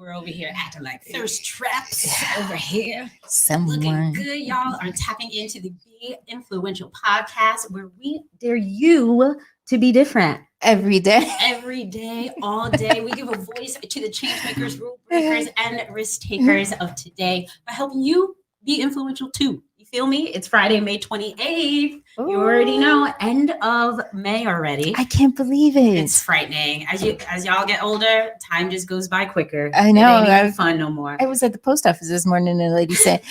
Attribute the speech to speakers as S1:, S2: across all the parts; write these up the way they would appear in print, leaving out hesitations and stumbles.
S1: we're over here acting like thirst traps over here.
S2: Someone.
S1: Looking good, y'all are tapping into the Be Influential podcast where we dare you to be different.
S2: Every day.
S1: Every day, all day. We give a voice to the change makers, rule breakers, and risk takers of today by helping you be influential too. You feel me? It's Friday, May 28th.
S2: Ooh.
S1: You already know, end of May already.
S2: I can't believe it.
S1: It's frightening. As y'all get older, time just goes by quicker.
S2: I know.
S1: It ain't even fun no more.
S2: I was at the post office this morning and the lady said,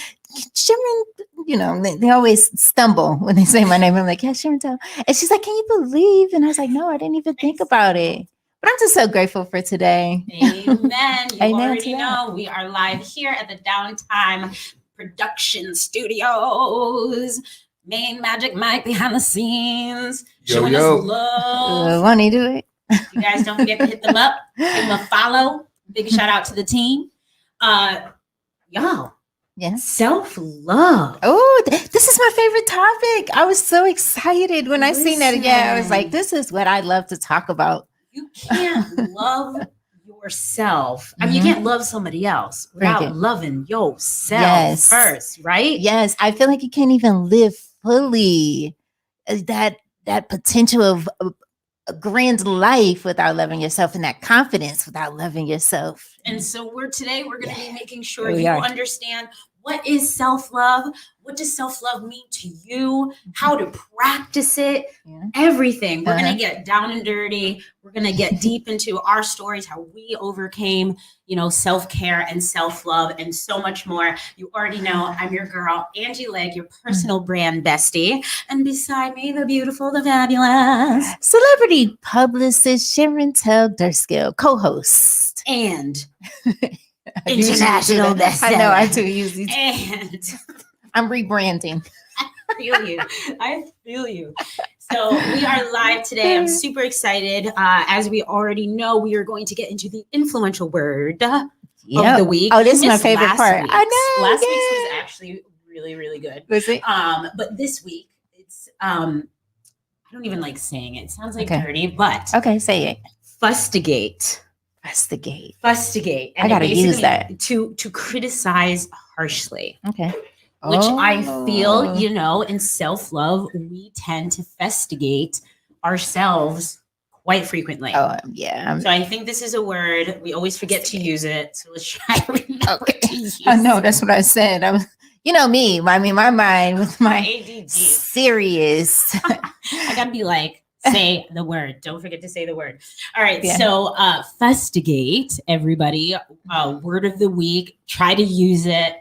S2: Sharon, you know, they always stumble when they say my name. I'm like, yeah, Sharon. And she's like, can you believe? And I was like, no, I didn't even think about it. But I'm just so grateful for today.
S1: Amen. You
S2: Amen
S1: already know we are live here at the Downtime Production Studios. Main Magic Mike behind the scenes. Showing us love.
S2: Won't he do it?
S1: You guys don't forget to hit them up. Give them a follow. Big shout out to the team. Y'all.
S2: Yes.
S1: Self-love.
S2: Oh, this is my favorite topic. I was so excited when I seen that. Yeah, I was like, this is what I love to talk about.
S1: You can't love yourself. I mean, you can't love somebody else without loving yourself first, right?
S2: Yes. I feel like you can't even live fully that potential of a grand life without loving yourself, and that confidence without loving yourself.
S1: And so we're going to be making sure you understand what is self-love, what does self-love mean to you, how to practice it, everything. We're going to get down and dirty. We're going to get deep into our stories, how we overcame, self-care and self-love and so much more. You already know I'm your girl, Angie Legg, your personal brand bestie. And beside me, the beautiful, the fabulous
S2: celebrity publicist Sharon Durskill, co-host.
S1: And international bestseller.
S2: I know, I do use these.
S1: And
S2: I'm rebranding.
S1: I feel you. So we are live today. I'm super excited. As we already know, we are going to get into the influential word of the week.
S2: Oh, this is my favorite part. I know.
S1: Last week's was actually really, really good.
S2: Was it?
S1: But this week, it's I don't even like saying it. It sounds like dirty, but
S2: okay, say it.
S1: Fustigate.
S2: Fustigate. And I gotta use that.
S1: To criticize harshly.
S2: Okay.
S1: Which I feel, in self-love, we tend to fustigate ourselves quite frequently.
S2: Oh, yeah.
S1: So I think this is a word. We always forget to use it. So let's try to remember to use
S2: I know, that's what I said. I was, me. I mean, my mind with my
S1: ADD.
S2: Serious.
S1: I gotta be like, say the word. Don't forget to say the word. All right. Yeah. So fustigate, everybody. Word of the week. Try to use it.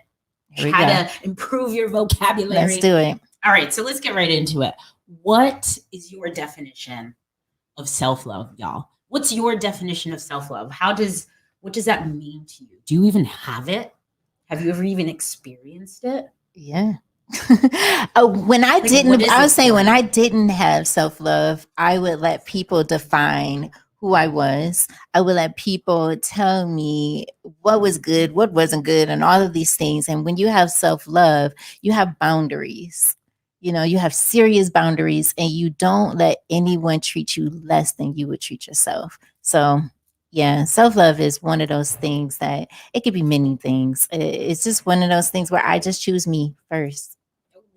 S1: Try to improve your vocabulary.
S2: Let's do it.
S1: All right. So let's get right into it. What is your definition of self-love, y'all? What's your definition of self-love? What does that mean to you? Do you even have it? Have you ever even experienced it?
S2: Yeah. When I didn't have self-love, I would let people define who I was. I would let people tell me what was good, what wasn't good, and all of these things. And when you have self-love, you have boundaries. You have serious boundaries, and you don't let anyone treat you less than you would treat yourself. So yeah, self-love is one of those things that it could be many things. It's just one of those things where I just choose me first.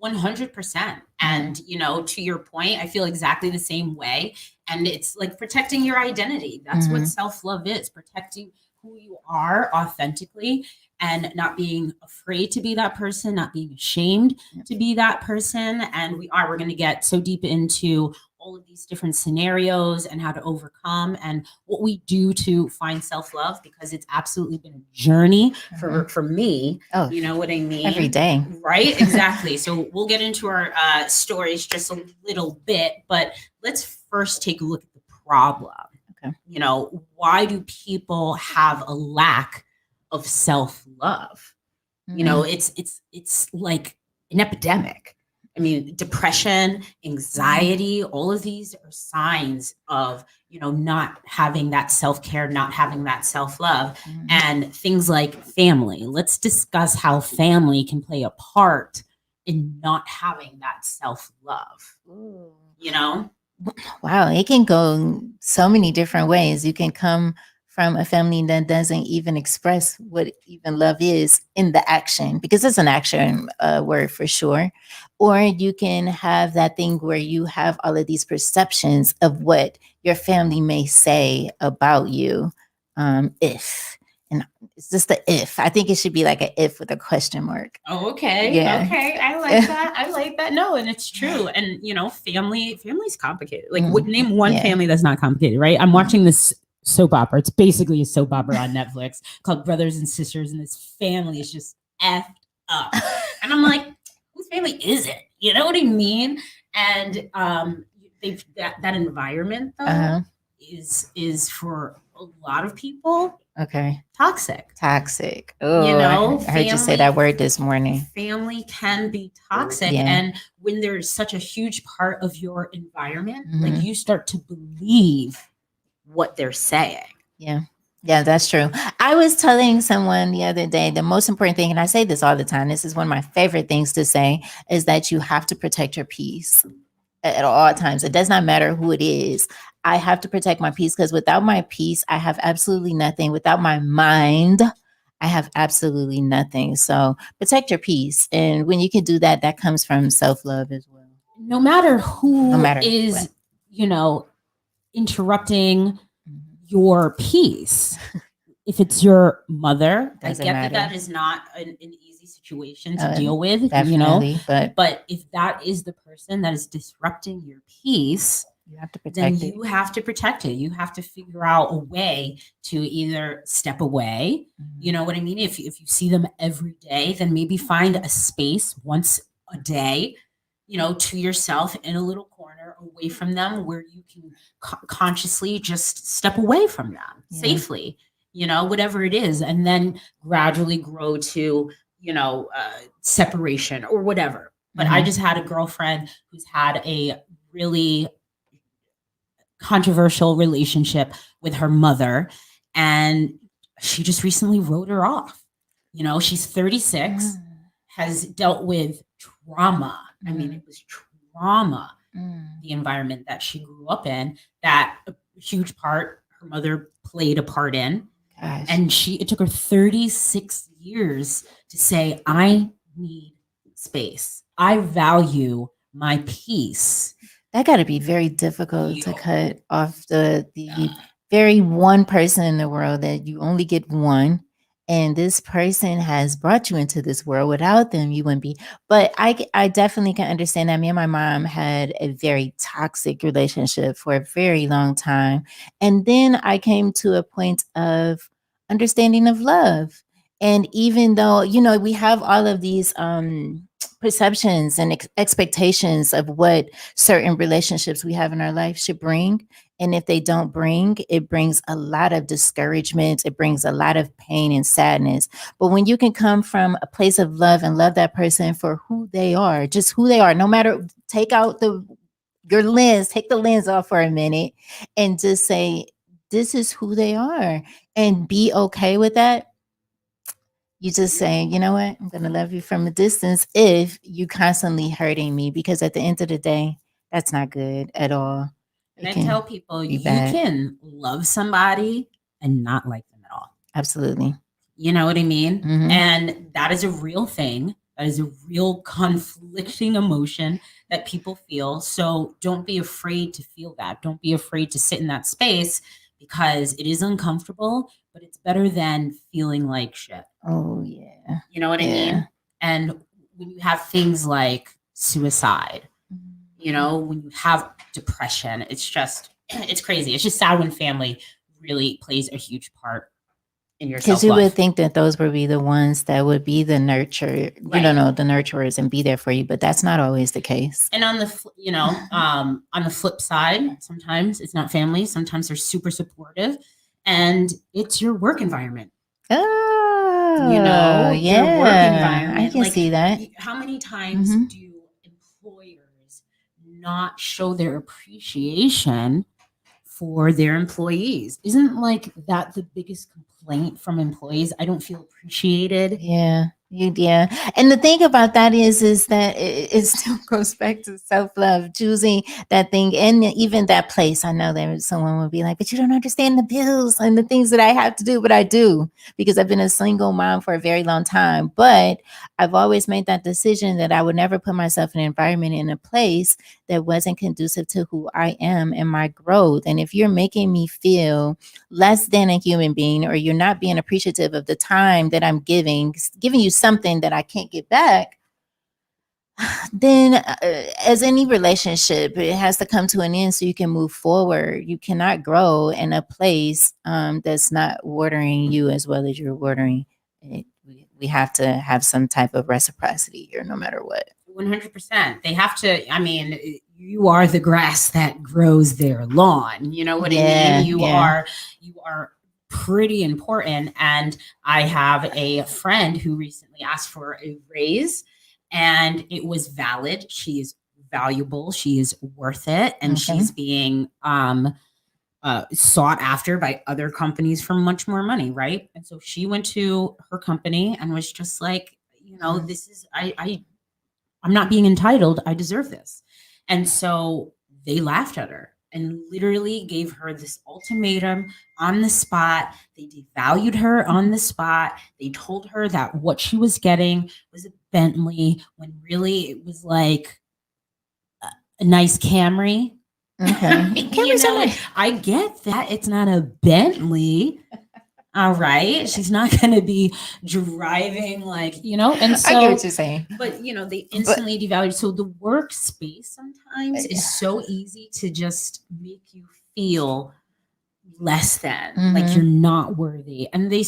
S1: 100%. And, to your point, I feel exactly the same way. And it's like protecting your identity. That's what self-love is, protecting who you are authentically and not being afraid to be that person, not being ashamed to be that person. And we're going to get so deep into all of these different scenarios and how to overcome and what we do to find self-love, because it's absolutely been a journey for me. Oh, you know what I mean?
S2: Every day.
S1: Right? Exactly. So we'll get into our stories just a little bit, but let's first take a look at the problem.
S2: Okay.
S1: Why do people have a lack of self-love? It's like an epidemic. I mean, depression, anxiety, all of these are signs of, not having that self-care, not having that self-love, and things like family. Let's discuss how family can play a part in not having that self-love.
S2: Wow, it can go so many different ways. You can come from a family that doesn't even express what even love is in the action, because it's an action word for sure. Or you can have that thing where you have all of these perceptions of what your family may say about you. If, and it's just the if. I think it should be like an if with a question mark.
S1: Oh, okay.
S2: Yeah.
S1: Okay. I like that. I like that. No, and it's true. And family's complicated. Like, name one family that's not complicated, right? I'm watching this soap opera. It's basically a soap opera on Netflix called Brothers and Sisters, and this family is just effed up. And I'm like, whose family is it? You know what I mean? And they've that environment though is for a lot of people toxic. Oh,
S2: I heard you say that word this morning.
S1: Family can be toxic. And when there's such a huge part of your environment, like, you start to believe what they're saying.
S2: Yeah, that's true. I was telling someone the other day, the most important thing, and I say this all the time, this is one of my favorite things to say, is that you have to protect your peace at all times. It does not matter who it is. I have to protect my peace, because without my peace, I have absolutely nothing. Without my mind, I have absolutely nothing. So protect your peace. And when you can do that, that comes from self-love as well.
S1: No matter who is, interrupting your peace. If it's your mother, I get that is not an easy situation to deal with,
S2: definitely,
S1: but if that is the person that is disrupting your peace,
S2: you have to protect
S1: it. You have to protect it. You have to figure out a way to either step away. You know what I mean? If you see them every day, then maybe find a space once a day, to yourself in a little corner away from them, where you can consciously just step away from them safely, whatever it is, and then gradually grow to, separation or whatever. But I just had a girlfriend who's had a really controversial relationship with her mother, and she just recently wrote her off. She's 36, has dealt with trauma. I mean, it was trauma, the environment that she grew up in, that a huge part her mother played a part in.
S2: Gosh.
S1: And it took her 36 years to say, I need space. I value my peace.
S2: That got to be very difficult to cut off the very one person in the world that you only get one. And this person has brought you into this world. Without them, you wouldn't be. But I definitely can understand that. Me and my mom had a very toxic relationship for a very long time. And then I came to a point of understanding of love. And even though, we have all of these perceptions and expectations of what certain relationships we have in our life should bring. And if they don't bring, it brings a lot of discouragement. It brings a lot of pain and sadness. But when you can come from a place of love and love that person for who they are, just who they are, no matter, take out your lens, take the lens off for a minute and just say, this is who they are, and be okay with that. You just saying, you know what, I'm going to love you from a distance if you constantly hurting me, because at the end of the day, that's not good at all.
S1: And I tell people, you can love somebody and not like them at all.
S2: Absolutely.
S1: You know what I mean? And that is a real thing. That is a real conflicting emotion that people feel. So don't be afraid to feel that. Don't be afraid to sit in that space, because it is uncomfortable, but it's better than feeling like shit.
S2: Oh, yeah.
S1: You know what I mean? And when you have things like suicide, when you have depression, it's crazy. It's just sad when family really plays a huge part in your self-love.
S2: Because you would think that those would be the ones that would be the nurture, the nurturers, and be there for you, but that's not always the case.
S1: And on the, on the flip side, sometimes it's not family. Sometimes they're super supportive, and it's your work environment.
S2: Oh,
S1: your work environment.
S2: I can see that.
S1: How many times do employers not show their appreciation for their employees? Isn't that the biggest complaint from employees? I don't feel appreciated.
S2: Yeah. Yeah. And the thing about that is that it still goes back to self-love, choosing that thing and even that place. I know that someone would be like, but you don't understand the bills and the things that I have to do, but I do because I've been a single mom for a very long time. But I've always made that decision that I would never put myself in an environment, in a place that wasn't conducive to who I am and my growth. And if you're making me feel less than a human being, or you're not being appreciative of the time that I'm giving you something that I can't get back, then as any relationship, it has to come to an end so you can move forward. You cannot grow in a place that's not watering you as well as you're watering it. We have to have some type of reciprocity here, no matter what.
S1: 100%. They have to, I mean, you are the grass that grows their lawn. You know what I mean? You are pretty important. And I have a friend who recently asked for a raise, and it was valid. She is valuable. She is worth it. And she's being sought after by other companies for much more money, right? And so she went to her company and was just like, you know, this is I'm not being entitled. I deserve this. And so they laughed at her and literally gave her this ultimatum on the spot. They devalued her on the spot. They told her that what she was getting was a Bentley when really it was like a nice Camry.
S2: Okay.
S1: You know, I get that it's not a Bentley. All right. She's not going to be driving like, you know, and so
S2: I get what you're saying.
S1: But, you know, they instantly devalued. So the workspace sometimes is so easy to just make you feel less than, like you're not worthy. And they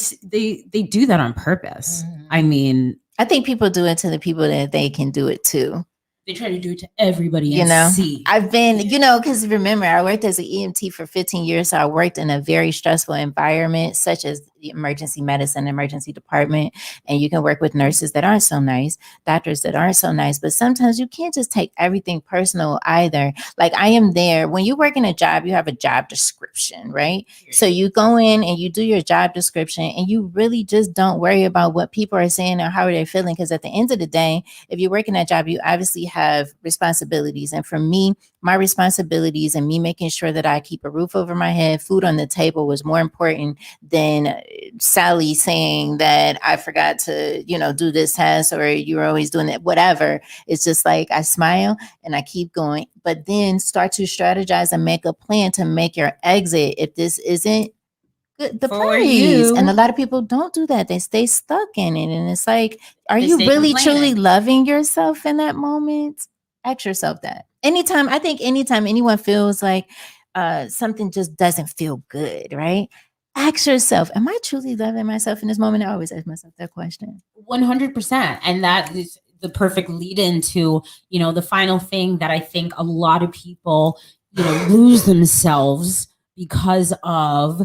S1: do that on purpose. I mean,
S2: I think people do it to the people that they can do it to.
S1: They try to do it to everybody,
S2: you
S1: and
S2: know.
S1: see.
S2: I've been, you know, because remember, I worked as an EMT for 15 years. So I worked in a very stressful environment, such as the emergency medicine, emergency department. And you can work with nurses that aren't so nice, doctors that aren't so nice. But sometimes you can't just take everything personal either. Like I am there. When you work in a job, you have a job description, right? So you go in and you do your job description and you really just don't worry about what people are saying or how they're feeling. Because at the end of the day, if you're working that job, you obviously have responsibilities. And for me, my responsibilities and me making sure that I keep a roof over my head, food on the table was more important than Sally saying that I forgot to, you know, do this test or you're always doing it, whatever. It's just like I smile and I keep going, but then start to strategize and make a plan to make your exit if this isn't good, the
S1: For
S2: place.
S1: you.
S2: And a lot of people don't do that. They stay stuck in it. And it's like, are
S1: They
S2: you
S1: stay
S2: really
S1: complaining.
S2: truly loving yourself in that moment? Ask yourself that. Anytime anyone feels like something just doesn't feel good, right? Ask yourself, am I truly loving myself in this moment? I always ask myself that question.
S1: 100%. And that is the perfect lead into, you know, the final thing that I think a lot of people, you know, lose themselves because of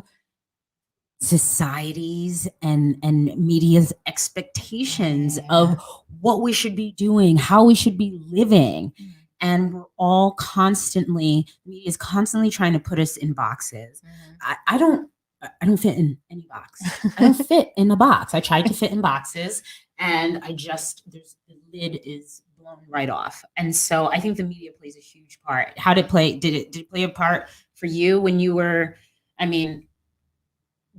S1: society's and media's expectations of what we should be doing, how we should be living. And we're all constantly, media is constantly trying to put us in boxes. I don't fit in any box. I don't fit in a box. I tried to fit in boxes and the lid is blown right off. And so I think the media plays a huge part. How did it play a part for you when you were, I mean,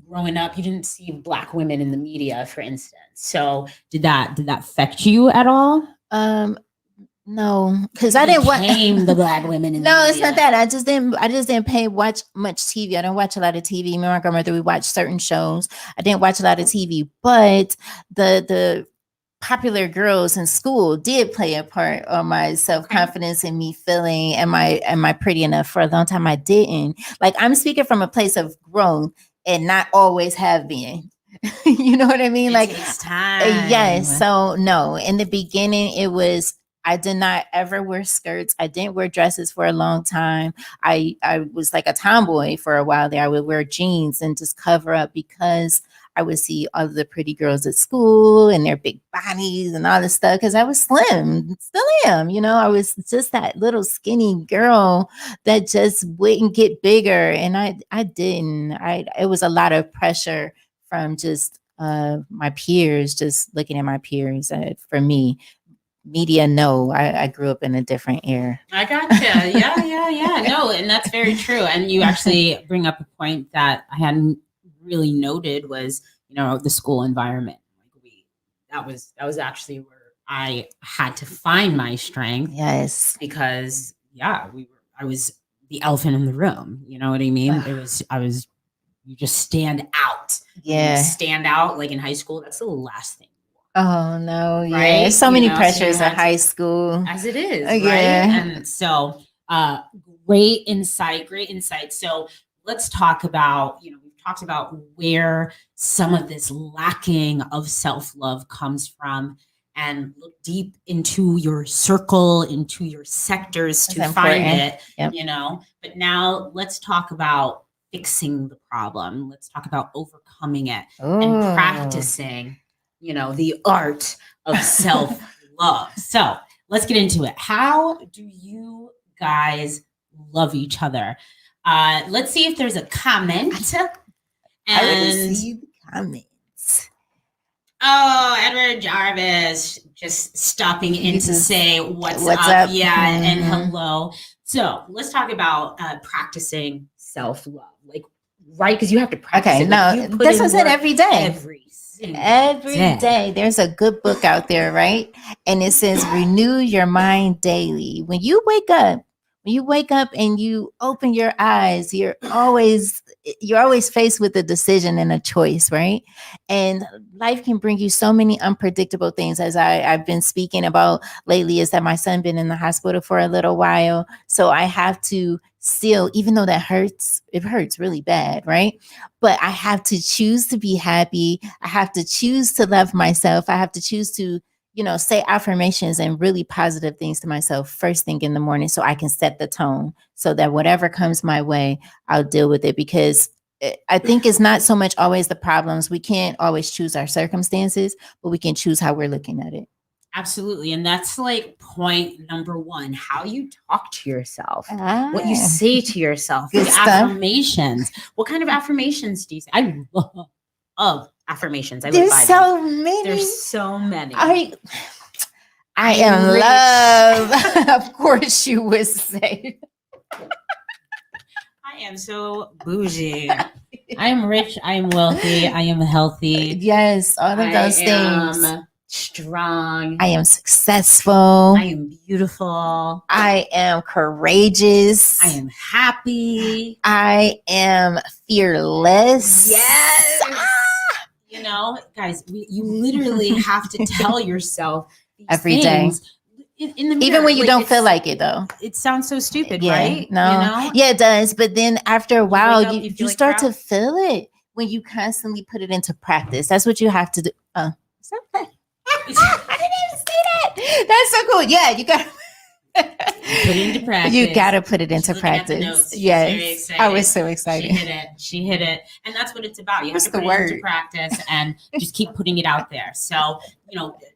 S1: growing up, you didn't see Black women in the media, for instance. So did that affect you at all?
S2: No, because I didn't watch
S1: the Black women in the
S2: No,
S1: media.
S2: it's not that. I just didn't watch much TV. I don't watch a lot of TV. Me and my grandmother, we watched certain shows. I didn't watch a lot of TV, but the popular girls in school did play a part on my self-confidence and me feeling, am I pretty enough? For a long time I didn't. Like I'm speaking from a place of growth and not always have been. You know what I mean?
S1: It takes time.
S2: Yes. So no, in the beginning it was, I did not ever wear skirts. I didn't wear dresses for a long time. I was like a tomboy for a while there. I would wear jeans and just cover up because I would see all of the pretty girls at school and their big bodies and all this stuff because I was slim, still am. You know, I was just that little skinny girl that just wouldn't get bigger. And I didn't. It was a lot of pressure from just my peers, just looking at my peers. For me, media, no, I grew up in a different era.
S1: I gotcha. Yeah. No, and that's very true. And you actually bring up a point that I hadn't really noted was, the school environment. That was actually where I had to find my strength.
S2: Yes.
S1: Because I was the elephant in the room. You know what I mean? You just stand out.
S2: Yeah.
S1: You stand out like in high school. That's the last thing.
S2: Oh no,
S1: right?
S2: Yeah. So many pressures in high school.
S1: As it is,
S2: yeah.
S1: Right? And so great insight. So let's talk about, we've talked about where some of this lacking of self-love comes from, and look deep into your circle, into your sectors to find it, But now let's talk about fixing the problem. Let's talk about overcoming it and practicing, the art of self-love. So let's get into it. How do you guys love each other? Let's see if there's a comment.
S2: I didn't see the comments.
S1: Oh, Edward Jarvis just stopping in to say what's up. Yeah, and hello. So let's talk about practicing self-love. Right? Because you have to practice it.
S2: No, that's what I said every day.
S1: Every
S2: day. There's a good book out there, right? And it says renew your mind daily. When you wake up and you open your eyes, you're always faced with a decision and a choice, right? And life can bring you so many unpredictable things. As I've been speaking about lately, is that my son been in the hospital for a little while. So I have to still, even though that hurts, it hurts really bad, right? But I have to choose to be happy. I have to choose to love myself. I have to choose to, say affirmations and really positive things to myself first thing in the morning, so I can set the tone so that whatever comes my way, I'll deal with it. Because I think it's not so much always the problems. We can't always choose our circumstances, but we can choose how we're looking at it.
S1: Absolutely. And that's point number one, how you talk to yourself, what you say to yourself, the affirmations. What kind of affirmations do you say? I love affirmations.
S2: There's so many.
S1: There's so many.
S2: I am rich. Love. Of course you would say.
S1: I am so bougie. I am rich. I am wealthy. I am healthy.
S2: Yes, all of those things.
S1: Strong.
S2: I am successful.
S1: I am beautiful.
S2: I am courageous.
S1: I am happy.
S2: I am fearless.
S1: Yes. Guys, you literally have to tell yourself these
S2: every
S1: things
S2: day.
S1: In the mirror.
S2: Even when you don't feel like it, though.
S1: It sounds so stupid,
S2: yeah,
S1: right?
S2: No. Yeah, it does. But then after a while, you start to feel it when you constantly put it into practice. That's what you have to do. I didn't even say that. That's so cool. Yeah, you got to
S1: put it into practice.
S2: You got to put it into practice. Yes, I was so excited.
S1: She hit it, and that's what it's about. You have to put it into practice and just keep putting it out there. So,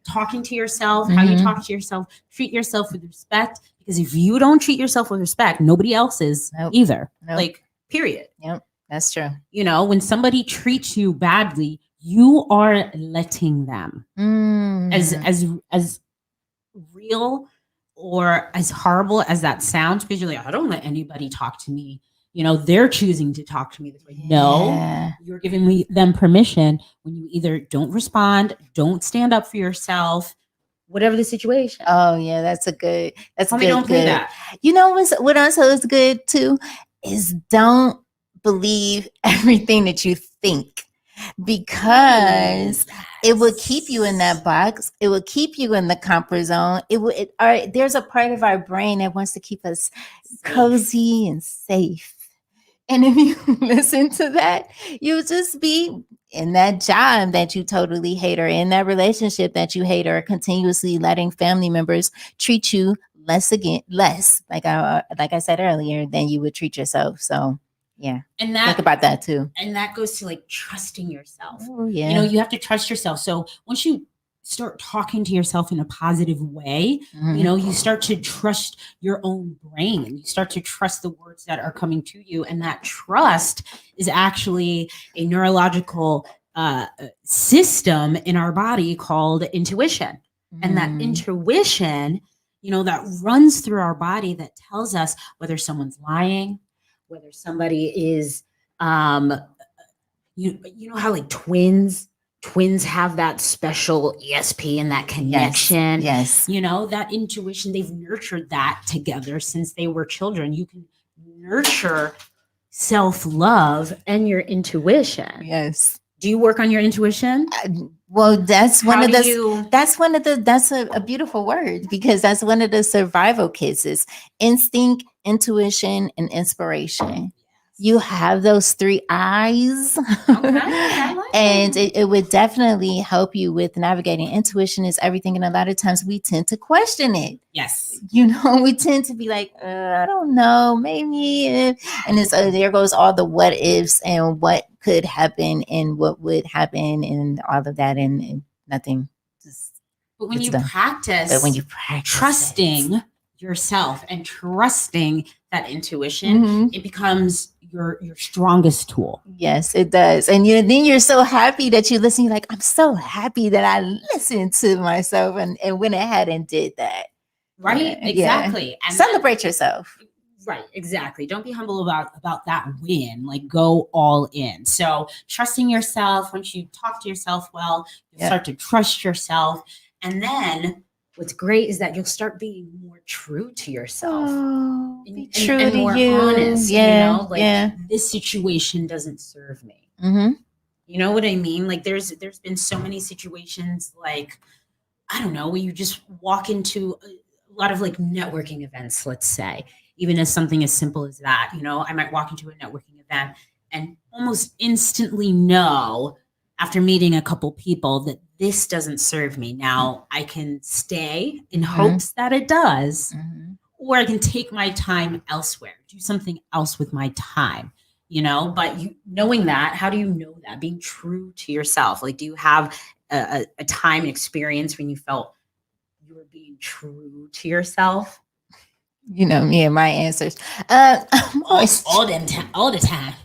S1: talking to yourself, how you talk to yourself, treat yourself with respect. Because if you don't treat yourself with respect, nobody else is either. Period.
S2: Yep, that's true.
S1: When somebody treats you badly, you are letting them. As real or as horrible as that sounds, because you're like, I don't let anybody talk to me. They're choosing to talk to me this way. No, you're giving them permission when you either don't respond, don't stand up for yourself, whatever the situation.
S2: Oh yeah, that's a good.
S1: Don't do that.
S2: What also is good too is don't believe everything that you think. Because it will keep you in that box. It will keep you in the comfort zone. There's a part of our brain that wants to keep us cozy and safe. And if you listen to that, you'll just be in that job that you totally hate, or in that relationship that you hate, or continuously letting family members treat you less, like I said earlier, than you would treat yourself. So yeah. And think about that too.
S1: And that goes to trusting yourself.
S2: Oh, yeah.
S1: You have to trust yourself. So once you start talking to yourself in a positive way, you start to trust your own brain. You start to trust the words that are coming to you. And that trust is actually a neurological system in our body called intuition. And that intuition, that runs through our body that tells us whether someone's lying, whether somebody is, you know how like twins have that special ESP and that connection.
S2: Yes.
S1: That intuition, they've nurtured that together since they were children. You can nurture self-love and your intuition.
S2: Yes.
S1: Do you work on your intuition?
S2: Well, that's a beautiful word, because that's one of the survival kits is instinct, intuition, and inspiration. You have those 3 eyes. Okay, and it would definitely help you with navigating. Intuition is everything, and a lot of times we tend to question it.
S1: Yes.
S2: We tend to be like, I don't know, maybe. And it's there goes all the what ifs and what could happen and what would happen and all of that, and nothing.
S1: But when you practice trusting yourself and trusting that intuition, it becomes your strongest tool.
S2: Yes, it does. And then you're so happy that you listen. You're like, I'm so happy that I listened to myself and went ahead and did that.
S1: Right? Exactly.
S2: And celebrate yourself.
S1: Right, exactly. Don't be humble about that win. Like, go all in. So trusting yourself, once you talk to yourself well, you start to trust yourself. And then what's great is that you'll start being more true to yourself.
S2: Be true and
S1: to more
S2: you.
S1: Honest.
S2: Yeah.
S1: This situation doesn't serve me.
S2: Mm-hmm.
S1: You know what I mean? Like there's been so many situations, like, I don't know, where you just walk into a lot of like networking events, let's say, even as something as simple as that. I might walk into a networking event and almost instantly know, after meeting a couple people, that this doesn't serve me. Now I can stay in hopes that it does, or I can take my time elsewhere, do something else with my time, but knowing that, how do you know that? Being true to yourself. Like, do you have a time and experience when you felt you were being true to yourself?
S2: Me and my answers.
S1: All the time.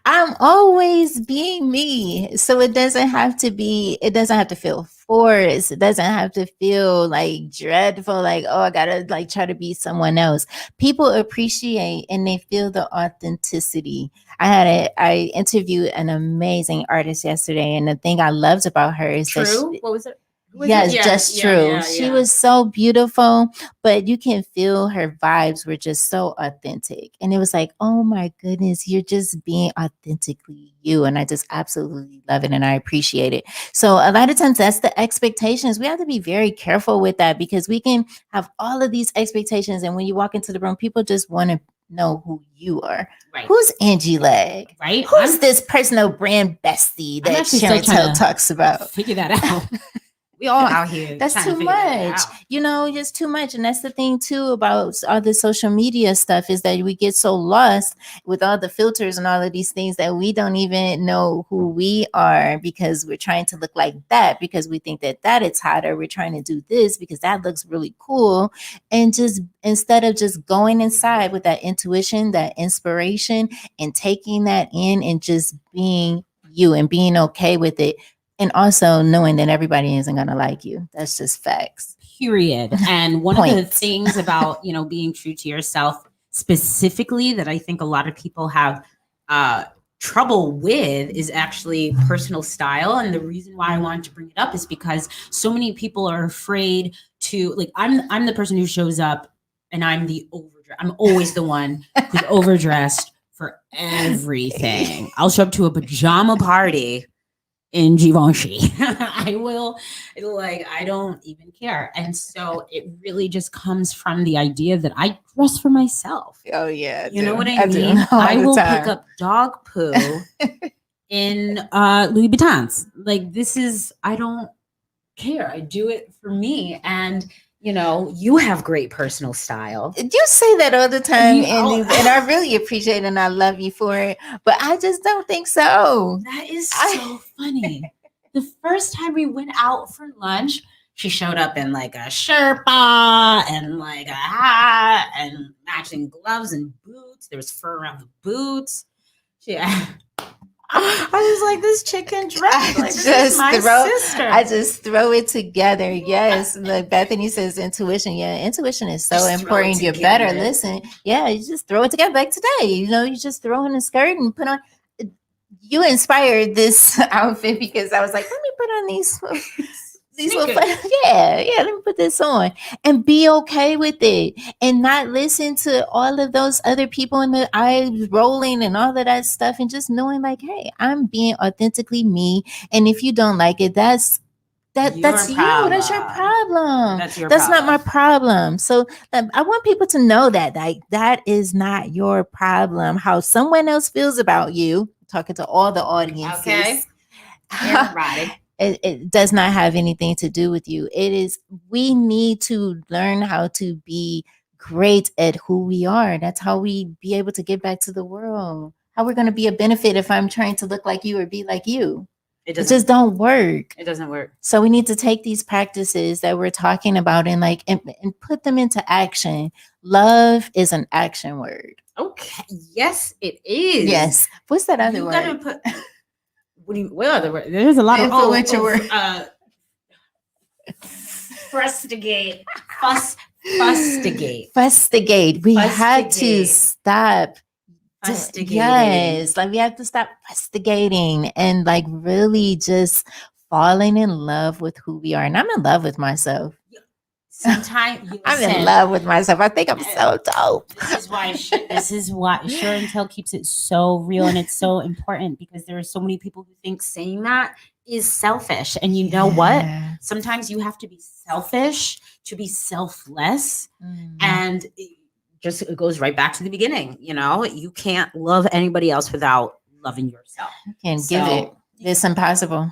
S2: I'm always being me. So it doesn't have to feel forced. It doesn't have to feel like dreadful, like, oh, I gotta like try to be someone else. People appreciate and they feel the authenticity. I interviewed an amazing artist yesterday, and the thing I loved about her is
S1: True. What was it?
S2: Yes, just true. Yeah. She was so beautiful, but you can feel her vibes were just so authentic. And it was like, oh my goodness, you're just being authentically you. And I just absolutely love it. And I appreciate it. So a lot of times that's the expectations. We have to be very careful with that, because we can have all of these expectations. And when you walk into the room, people just want to know who you are.
S1: Right.
S2: Who's Angie Legg?
S1: Right.
S2: Who's this personal brand bestie that Sharon Tell talks about?
S1: Figure that out. We all out here.
S2: That's too much. Just too much. And that's the thing too about all the social media stuff, is that we get so lost with all the filters and all of these things that we don't even know who we are, because we're trying to look like that, because we think that is hotter. We're trying to do this because that looks really cool. And just instead of just going inside with that intuition, that inspiration, and taking that in and just being you and being okay with it. And also knowing that everybody isn't going to like you. That's just facts.
S1: Period. And one of the things about, being true to yourself specifically that I think a lot of people have trouble with is actually personal style. And the reason why I wanted to bring it up is because so many people are afraid to, like, I'm the person who shows up and I'm always the one who's overdressed for everything. I'll show up to a pajama party in Givenchy. I don't even care. And so it really just comes from the idea that I dress for myself.
S2: Oh yeah.
S1: You know what I mean? I will pick up dog poo in Louis Vuittons. Like, I don't care. I do it for me. And you have great personal style.
S2: You say that all the time, and I really appreciate it and I love you for it. But I just don't think so.
S1: That is so funny. The first time we went out for lunch, she showed up in like a Sherpa and like a hat and matching gloves and boots. There was fur around the boots. I like this chicken dress. Like, this is my sister.
S2: I just throw it together. Yes. Like Bethany says intuition. Yeah, intuition is so important. You better listen. Yeah, you just throw it together. Like today, you just throw in a skirt and put on. You inspired this outfit because I was like, let me put on these little let me put this on and be okay with it and not listen to all of those other people in the eyes rolling and all of that stuff, and just knowing like, hey, I'm being authentically me, and if you don't like it, that's you. That's your problem. That's not my problem. So I want people to know that like that is not your problem. How someone else feels about you, talking to all the audiences.
S1: Okay. Everybody.
S2: It does not have anything to do with you. We need to learn how to be great at who we are. That's how we be able to give back to the world. How we're going to be a benefit if I'm trying to look like you or be like you. It just don't work.
S1: It doesn't work.
S2: So we need to take these practices that we're talking about and put them into action. Love is an action word.
S1: Okay. Yes, it is.
S2: Yes. What's that other word?
S1: You gotta put. What other word? There's a lot of
S2: word.
S1: Fustigate.
S2: Fustigate. We had to stop. Yes, like we have to stop fustigating and like really just falling in love with who we are. And I'm in love with myself.
S1: Sometimes
S2: I'm in love with myself. I think I'm so dope.
S1: This is why Sure and Tell keeps it so real, and it's so important because there are so many people who think saying that is selfish. And you know what? Sometimes you have to be selfish to be selfless, and it goes right back to the beginning. You can't love anybody else without loving yourself.
S2: You can't give it. It's impossible.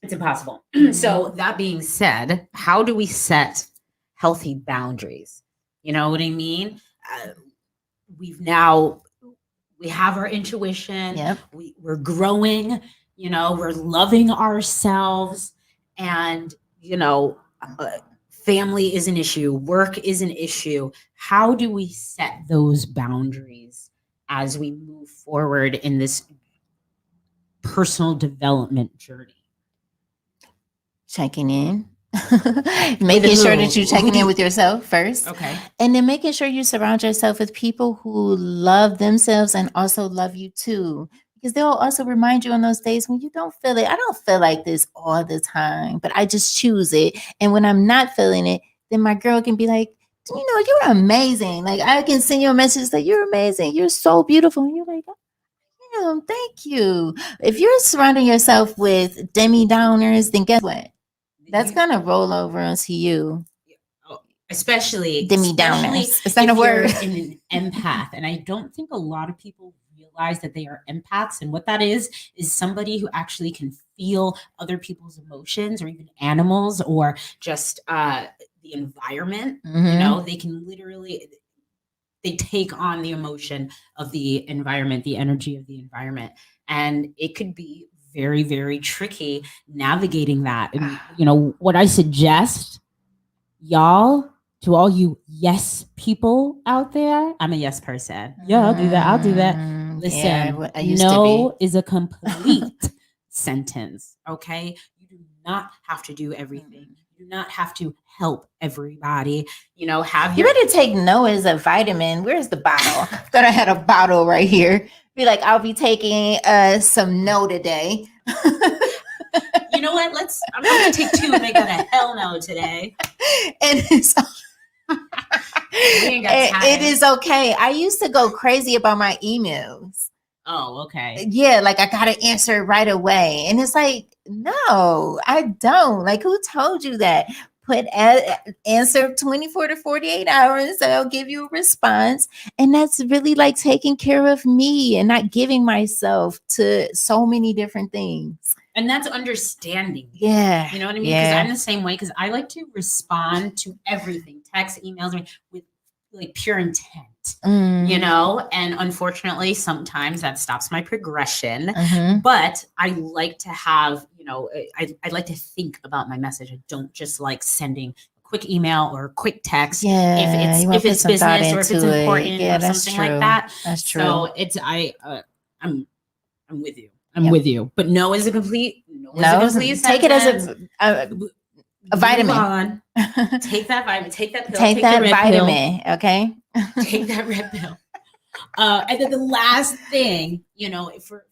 S1: It's impossible. So that being said, how do we set healthy boundaries? You know what I mean? We have our intuition.
S2: Yep.
S1: We're growing, we're loving ourselves, and, family is an issue. Work is an issue. How do we set those boundaries as we move forward in this personal development journey?
S2: Checking in. Making sure that you're checking in with yourself first.
S1: Okay.
S2: And then making sure you surround yourself with people who love themselves and also love you too. Because they'll also remind you on those days when you don't feel it. I don't feel like this all the time, but I just choose it. And when I'm not feeling it, then my girl can be like, you're amazing. Like I can send you a message that you're amazing. You're so beautiful. And you're like, oh, thank you. If you're surrounding yourself with Demi Downers, then guess what? That's going to roll over onto you.
S1: Especially
S2: Demi Downers. Is that a word?
S1: An empath. And I don't think a lot of people realize that they are empaths. And what that is somebody who actually can feel other people's emotions, or even animals, or just the environment. They can literally, they take on the emotion of the environment, the energy of the environment. And it could be very, very tricky navigating that. And, what I suggest, y'all, to all you yes people out there, I'm a yes person. Yeah, I'll do that. Listen, no is a complete sentence. Okay. You do not have to do everything. You do not have to help everybody. You
S2: better take no as a vitamin. Where's the bottle? I thought I had a bottle right here. Be like, I'll be taking some no today.
S1: You know what? I'm not gonna take 2 and make that a hell no today.
S2: And it is okay. I used to go crazy about my emails.
S1: Oh, okay.
S2: Yeah, like I gotta answer right away. And it's like, no, I don't. Like, who told you that? Answer 24 to 48 hours, and I'll give you a response. And that's really like taking care of me and not giving myself to so many different things.
S1: And that's understanding.
S2: Yeah.
S1: You know what I mean? Because I'm the same way, because I like to respond to everything, text, emails, with like pure intent, and unfortunately, sometimes that stops my progression. But I like to have, I like to think about my message. I don't just like sending a quick email or a quick text.
S2: Yeah,
S1: if it's business or if it's important or something like that.
S2: That's true.
S1: So I'm with you. I'm with you. But no is a complete
S2: take it as a vitamin.
S1: Move on. Take that vitamin. Take that pill.
S2: Take that
S1: the red
S2: vitamin.
S1: Pill.
S2: Okay.
S1: Take that red pill. And then the last thing, for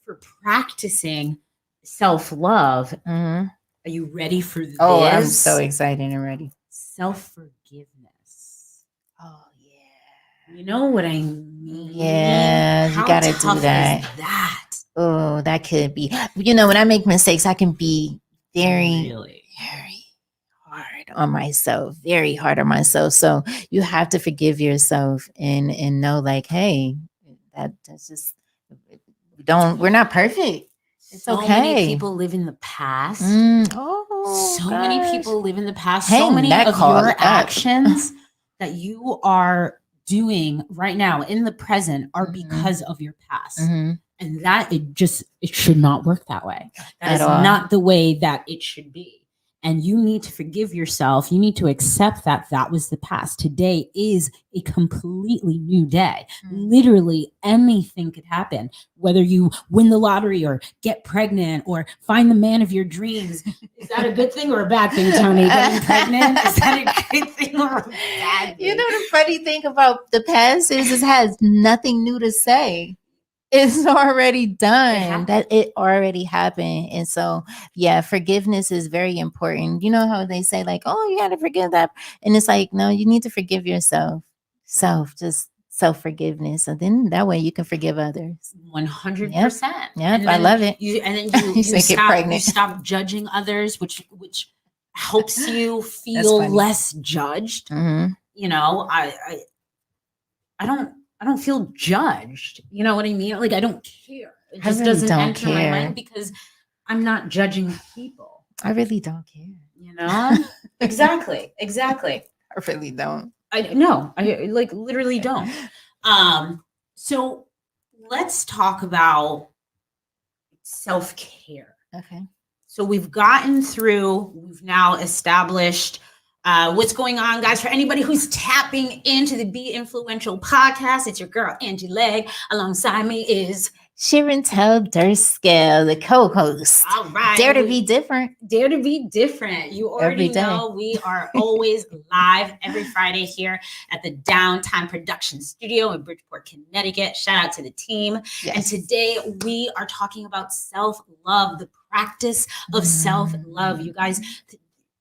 S1: practicing self-love, are you ready for this?
S2: Oh, I'm so excited and ready.
S1: Self-forgiveness.
S2: Oh, yeah.
S1: You know what I mean?
S2: Yeah, you got to do that. Oh, that could be. When I make mistakes, I can be very hard on myself, very hard on myself. So you have to forgive yourself and know, like, hey, that's just, we're not perfect. It's okay.
S1: Many people live in the past. Many people live in the past.
S2: So
S1: many of your actions that you are doing right now in the present are because of your past. And that it should not work that way. That is not the way that it should be. And you need to forgive yourself. You need to accept that was the past. Today is a completely new day. Literally anything could happen, whether you win the lottery or get pregnant or find the man of your dreams. Is that a good thing or a bad thing, Tony? Getting pregnant? Is that a good thing or a bad thing?
S2: The funny thing about the past is it has nothing new to say. It's already done. It already happened. And so, yeah, forgiveness is very important. You know how they say, like, oh, you got to forgive that. And it's like, no, you need to forgive yourself. Just self-forgiveness. And then that way you can forgive others.
S1: 100%.
S2: Yep, I love it.
S1: You stop judging others, which helps you feel less judged. I don't feel judged. You know what I mean? Like, I don't care. It just doesn't enter my mind because I'm not judging people.
S2: I really don't care.
S1: Exactly.
S2: I really don't.
S1: I literally don't. So let's talk about self-care.
S2: Okay.
S1: So we've now established what's going on, guys. For anybody who's tapping into the Be Influential podcast, it's your girl, Angie Legg. Alongside me is
S2: Chirintel Durskill, the co-host.
S1: All right.
S2: Dare to be different.
S1: Dare to be different. You already know we are always live every Friday here at the Downtime Production Studio in Bridgeport, Connecticut. Shout out to the team. Yes. And today we are talking about self-love, the practice of self-love. You guys,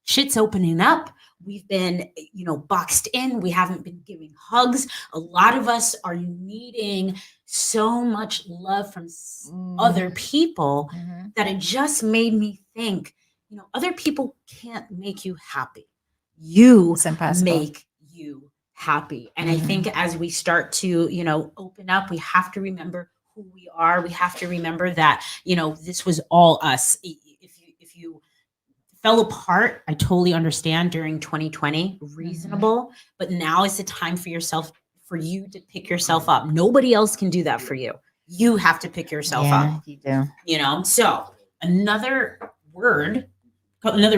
S1: shit's opening up. We've been, boxed in. We haven't been giving hugs. A lot of us are needing so much love from other people that it just made me think, other people can't make you happy. You make you happy. And I think as we start to, open up, we have to remember who we are. We have to remember that, this was all us. If you fell apart, I totally understand during 2020, reasonable, but now is the time for you to pick yourself up. Nobody else can do that for you. You have to pick yourself up.
S2: You do.
S1: So another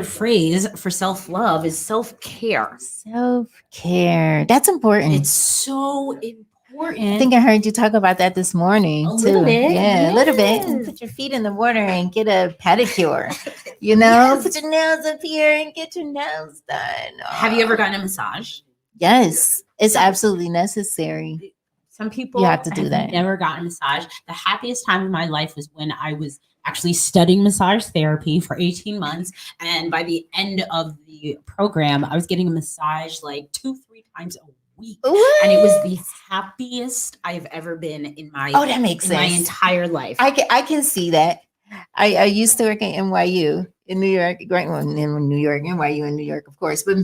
S1: phrase for self-love is self-care.
S2: Self-care. That's important.
S1: It's so important.
S2: I think I heard you talk about that this morning.
S1: A little bit.
S2: Yeah, a little bit. And put your feet in the water and get a pedicure. Yes. Put your nails up here and get your nails done. Oh.
S1: Have you ever gotten a massage?
S2: Yes. It's absolutely necessary.
S1: Some people
S2: you have to do that.
S1: Never gotten a massage. The happiest time of my life was when I was actually studying massage therapy for 18 months. And by the end of the program, I was getting a massage like 2-3 times a week.
S2: What?
S1: And it was the happiest I've ever been in my
S2: that makes sense.
S1: My entire life.
S2: I can see that. I used to work at NYU in New York, NYU in New York, of course, but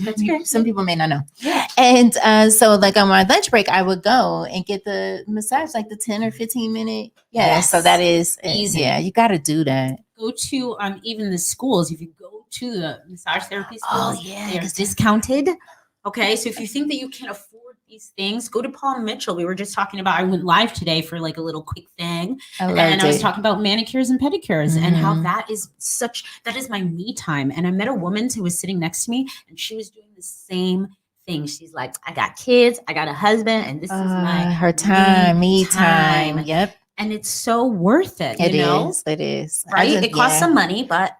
S2: some people may not know.
S1: Yeah.
S2: And so like on my lunch break, I would go and get the massage, like the 10 or 15 minute. Yeah. Yes. So that is easy. Yeah, you got to do that.
S1: Go to even the schools. If you go to the massage therapy schools, they're discounted. Okay. So if you think that you can afford these things, go to Paul Mitchell. We were just talking about, I went live today for like a little quick thing. I was talking about manicures and pedicures and how that is my me time. And I met a woman who was sitting next to me and she was doing the same thing. She's like, I got kids, I got a husband, and this is my
S2: her time, me time. Yep.
S1: and it's so worth it.
S2: It
S1: you know,
S2: is. It is.
S1: right? It costs some money, but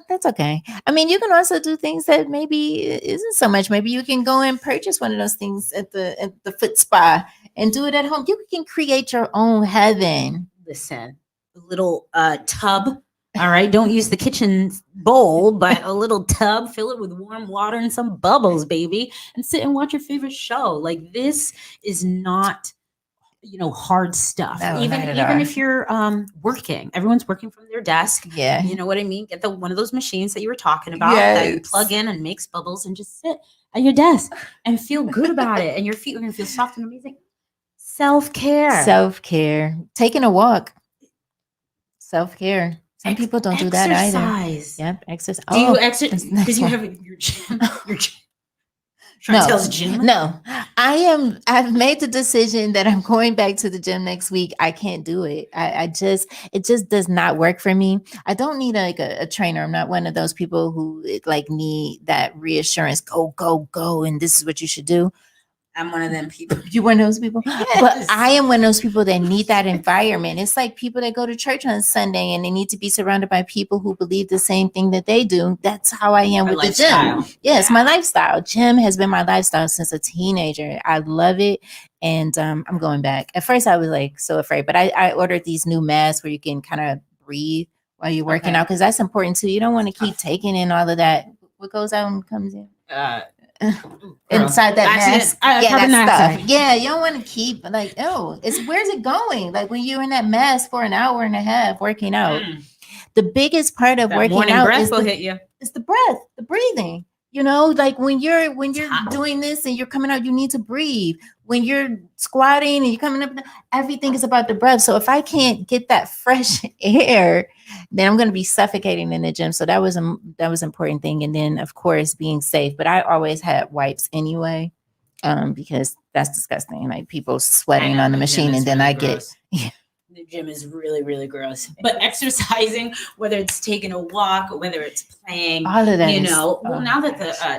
S2: that's okay. I mean, you can also do things that maybe isn't so much. Maybe you can go and purchase one of those things at the foot spa and do it at home. You can create your own heaven.
S1: Listen, a little tub. All right, don't use the kitchen bowl, but a little tub, fill it with warm water and some bubbles, baby, and sit and watch your favorite show. Like, this is not, hard stuff.
S2: No,
S1: even if you're working, everyone's working from their desk.
S2: Yeah.
S1: You know what I mean? Get one of those machines that you were talking about that you plug in and makes bubbles, and just sit at your desk and feel good about it. And your feet are going to feel soft and amazing.
S2: Self-care. Taking a walk. Self-care. Some people don't do that either. Yep, exercise.
S1: Do you exercise? Because you have your gym. Chantel's gym.
S2: No, I've made the decision that I'm going back to the gym next week. I can't do it. It just does not work for me. I don't need a trainer. I'm not one of those people who need that reassurance. Go, go, go, and this is what you should do.
S1: I'm one of them people.
S2: You're one of those people? Yes. But I am one of those people that need that environment. It's like people that go to church on Sunday and they need to be surrounded by people who believe the same thing that they do. That's how I am with the gym. Yes, my lifestyle. Gym has been my lifestyle since a teenager. I love it. And I'm going back. At first, I was so afraid. But I ordered these new masks where you can kind of breathe while you're working out, because that's important too. You don't want to keep taking in all of that. What goes out and comes in? Inside that mask, that stuff. Yeah, you don't want to keep where's it going? Like when you're in that mask for an hour and a half working out, the biggest part of working out is the breath, the breathing. Like when you're doing this and you're coming out, you need to breathe. When you're squatting and you're coming up, everything is about the breath. So if I can't get that fresh air, then I'm going to be suffocating in the gym. So that was an important thing. And then of course being safe. But I always had wipes anyway, because that's disgusting. Like people sweating on the machine, and then I get.
S1: The gym is really, really gross. But exercising, whether it's taking a walk, whether it's playing, all of that.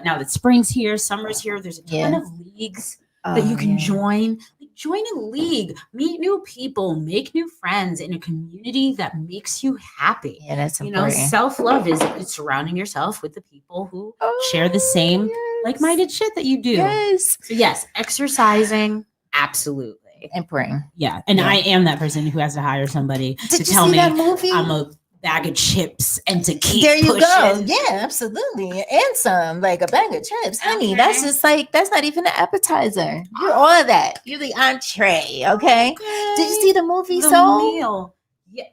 S1: Now that spring's here, summer's here, there's a ton of leagues that you can join. Join a league, meet new people, make new friends in a community that makes you happy.
S2: Yeah, that's important.
S1: Self-love is surrounding yourself with the people who share the same like-minded shit that you do.
S2: Yes.
S1: So yes, exercising, absolutely.
S2: Important.
S1: Yeah. And I am that person who has to hire somebody to tell me I'm a bag of chips and to keep
S2: there you
S1: pushing.
S2: Go. Yeah, absolutely. And some, like a bag of chips. Honey, that's just that's not even an appetizer. You're all of that. You're the entree, okay? Did you see the movie Soul?
S1: Meal. Yeah.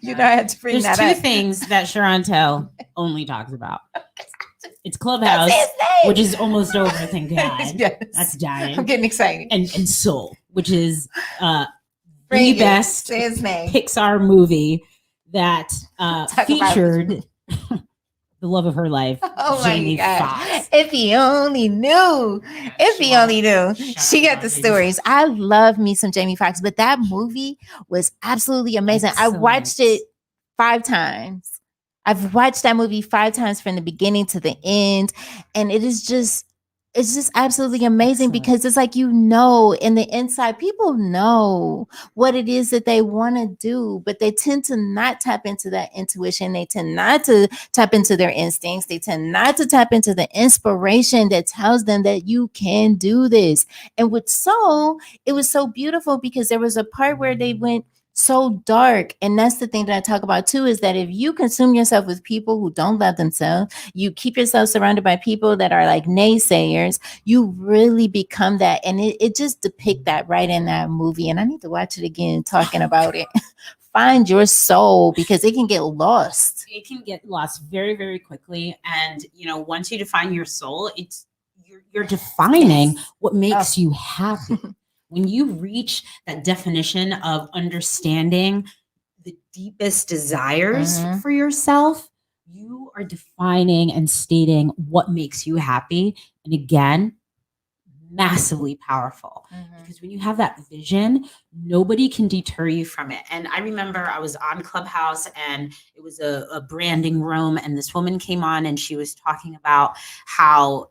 S2: You know, I had to bring
S1: There's
S2: that
S1: two things that Chantel only talks about. It's Clubhouse, which is almost over, thank God. Yes. That's dying.
S2: I'm getting excited.
S1: And Soul, which is the best Pixar movie that featured the love of her life, Jamie Foxx.
S2: If he only knew. She got the stories. I love me some Jamie Foxx, but that movie was absolutely amazing. Excellent. I watched it 5 times. I've watched that movie 5 times from the beginning to the end. And it's just absolutely amazing. Excellent. Because it's like, in the inside, people know what it is that they want to do, but they tend to not tap into that intuition. They tend not to tap into their instincts. They tend not to tap into the inspiration that tells them that you can do this. And with Soul, it was so beautiful because there was a part where they went so dark. And that's the thing that I talk about too, is that if you consume yourself with people who don't love themselves, you keep yourself surrounded by people that are like naysayers, you really become that. And it just depict that right in that movie. And I need to watch it again, talking about it. Find your soul, because it can get lost.
S1: It can get lost very, very quickly. And, once you define your soul, you're defining what makes you happy. When you reach that definition of understanding the deepest desires for yourself, you are defining and stating what makes you happy. And again, massively powerful. Because when you have that vision, nobody can deter you from it. And I remember I was on Clubhouse and it was a branding room, and this woman came on and she was talking about how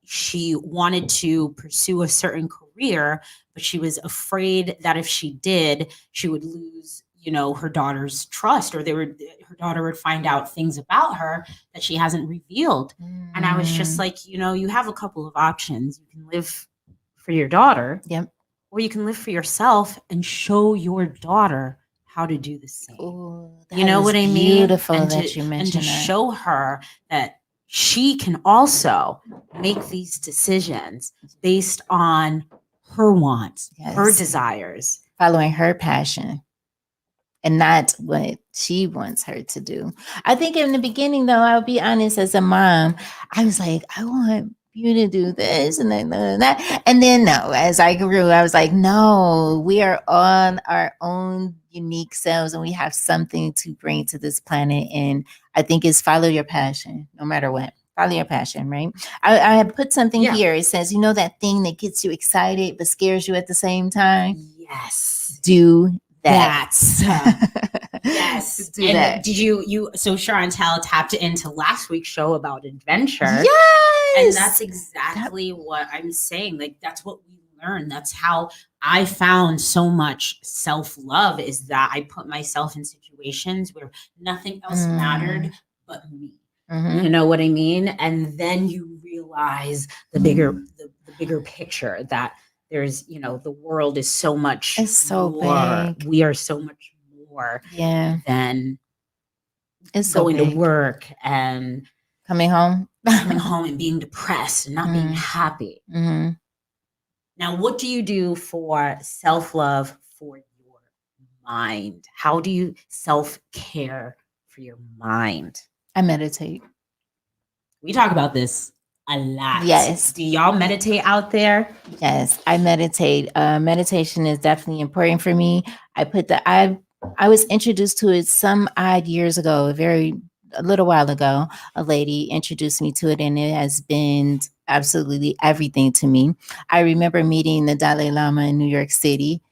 S1: she wanted to pursue a certain career, but she was afraid that if she did, she would lose, her daughter's trust, or her daughter would find out things about her that she hasn't revealed. And I was just like, you have a couple of options. You can live for your daughter, or you can live for yourself and show your daughter how to do the same.
S2: Ooh,
S1: you know what I mean?
S2: Beautiful
S1: and
S2: that
S1: to,
S2: you mentioned
S1: and to
S2: that.
S1: show her that she can also make these decisions based on her wants, her desires,
S2: following her passion, and not what she wants her to do. I think in the beginning, though, I'll be honest, as a mom, I was like, I want you to do this and that. And then no, as I grew, I was like, no, we are on our own unique selves and we have something to bring to this planet. And I think it's follow your passion, no matter what. Follow your passion, right? I have put something here. It says, that thing that gets you excited but scares you at the same time?
S1: Yes.
S2: Do that.
S1: Yes.
S2: Do
S1: and
S2: that.
S1: Did so Chantel tapped into last week's show about adventure.
S2: Yes.
S1: And that's exactly what I'm saying. Like, that's what we learn. That's how I found so much self-love, is that I put myself in situations where nothing else mattered but me. You know what I mean? And then you realize the bigger picture, that there's, the world is so much more. Big. We are so much more than going to work and
S2: coming home
S1: and being depressed and not being happy. Now, what do you do for self-love for your mind? How do you self-care for your mind?
S2: I meditate.
S1: We talk about this a lot.
S2: Yes.
S1: Do y'all meditate out there?
S2: Yes, I meditate. Meditation is definitely important for me. I was introduced to it some odd years ago, a little while ago. A lady introduced me to it, and it has been absolutely everything to me. I remember meeting the Dalai Lama in New York City.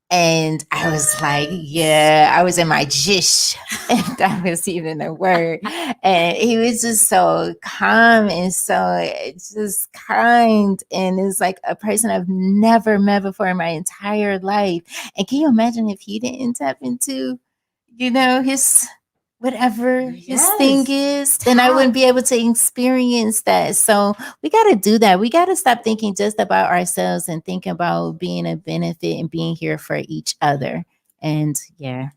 S2: And I was like, I was in my jish, if that was even a word. And he was just so calm and so just kind. And it's like a person I've never met before in my entire life. And can you imagine if he didn't tap into, his whatever his thing is, then I wouldn't be able to experience that. So we got to do that. We got to stop thinking just about ourselves and think about being a benefit and being here for each other. And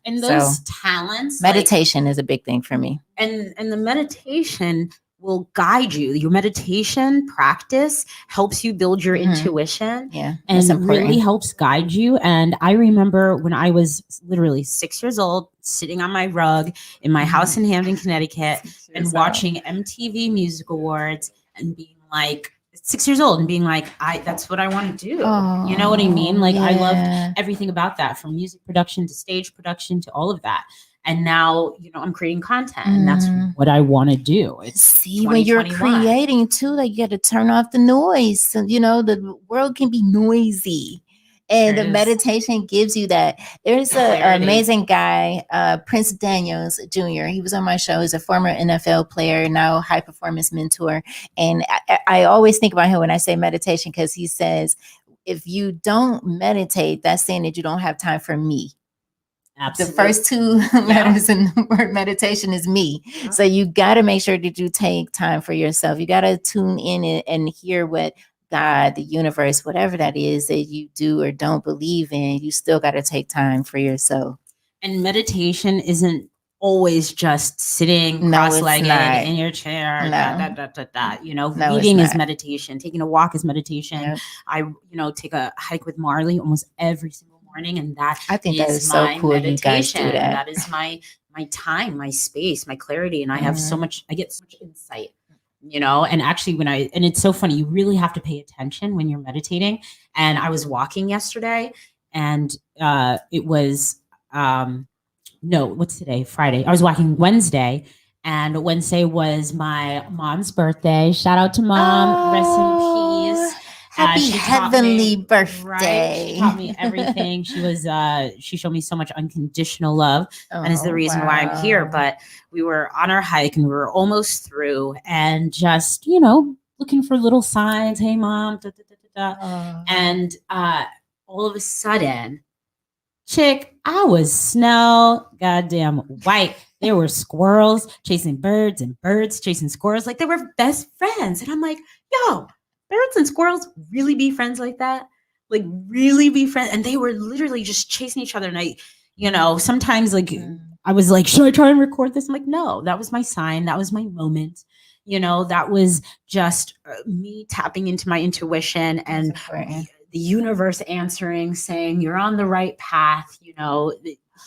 S1: those talents,
S2: meditation is a big thing for me.
S1: And the meditation will guide you. Your meditation practice helps you build your intuition.
S2: Yeah.
S1: And really helps guide you. And I remember when I was literally 6 years old, sitting on my rug in my house in Hamden, Connecticut, and watching MTV Music Awards and being like, 6 years old and being like, that's what I want to do. You know what I mean? Like, I loved everything about that, from music production to stage production to all of that. And now, I'm creating content, and that's what I want to do.
S2: See, when you're creating too, like, you got to turn off the noise. So, the world can be noisy. And the meditation gives you that. There's an amazing guy, Prince Daniels Jr. He was on my show. He's a former NFL player, now high performance mentor. And I always think about him when I say meditation, because he says, if you don't meditate, that's saying that you don't have time for me. Absolutely. The first two letters in the word meditation is me. So you got to make sure that you take time for yourself. You got to tune in and hear what God, the universe, whatever that is that you do or don't believe in, you still got to take time for yourself.
S1: And meditation isn't always just sitting cross-legged in your chair. Reading is meditation. Taking a walk is meditation. Yep. I, take a hike with Marley almost every single morning, and I think that is so cool. Meditation. You guys do that. That is my time, my space, my clarity, and I have I get so much insight. And actually and it's so funny, you really have to pay attention when you're meditating. And I was walking yesterday, and it was, what's today? Friday. I was walking Wednesday, and Wednesday was my mom's birthday. Shout out to Mom. Rest in peace.
S2: Happy heavenly birthday.
S1: Right? She taught me everything. She showed me so much unconditional love, and is the reason why I'm here. But we were on our hike, and we were almost through, and just, looking for little signs. Hey, mom. Da, da, da, da, da.
S2: Oh.
S1: And all of a sudden, chick, I was Snow goddamn white. There were squirrels chasing birds and birds chasing squirrels. Like they were best friends. And I'm like, yo, birds and squirrels really be friends like that? Like really be friends? And they were literally just chasing each other. And I, sometimes like I was like, should I try and record this? I'm like, no, that was my sign. That was my moment. That was just me tapping into my intuition and the universe answering, saying you're on the right path.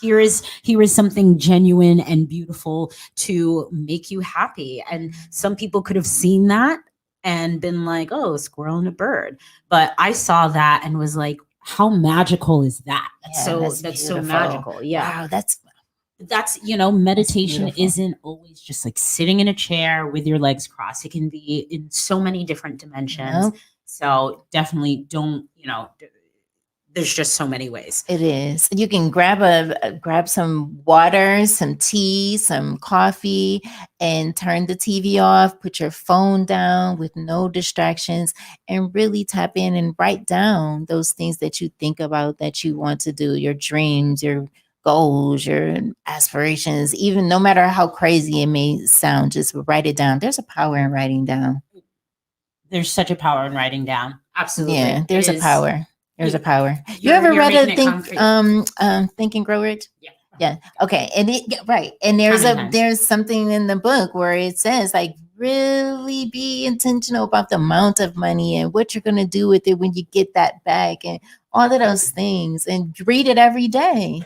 S1: Here is something genuine and beautiful to make you happy. And some people could have seen that and been like, oh, a squirrel and a bird. But I saw that and was like, how magical is that? That's so magical. Yeah.
S2: Wow, that's
S1: meditation isn't always just like sitting in a chair with your legs crossed. It can be in so many different dimensions. Yep. So definitely don't, there's just so many ways.
S2: It is. You can grab some water, some tea, some coffee, and turn the TV off, put your phone down with no distractions, and really tap in and write down those things that you think about that you want to do, your dreams, your goals, your aspirations, even no matter how crazy it may sound, just write it down. There's a power in writing down.
S1: There's such a power in writing down. Absolutely.
S2: Yeah, there's a power. There's a power. You ever read Think and Grow Rich?
S1: Yeah.
S2: Yeah. Okay. And right. And there's something in the book where it says like really be intentional about the amount of money and what you're gonna do with it when you get that back and all of those things, and read it every day.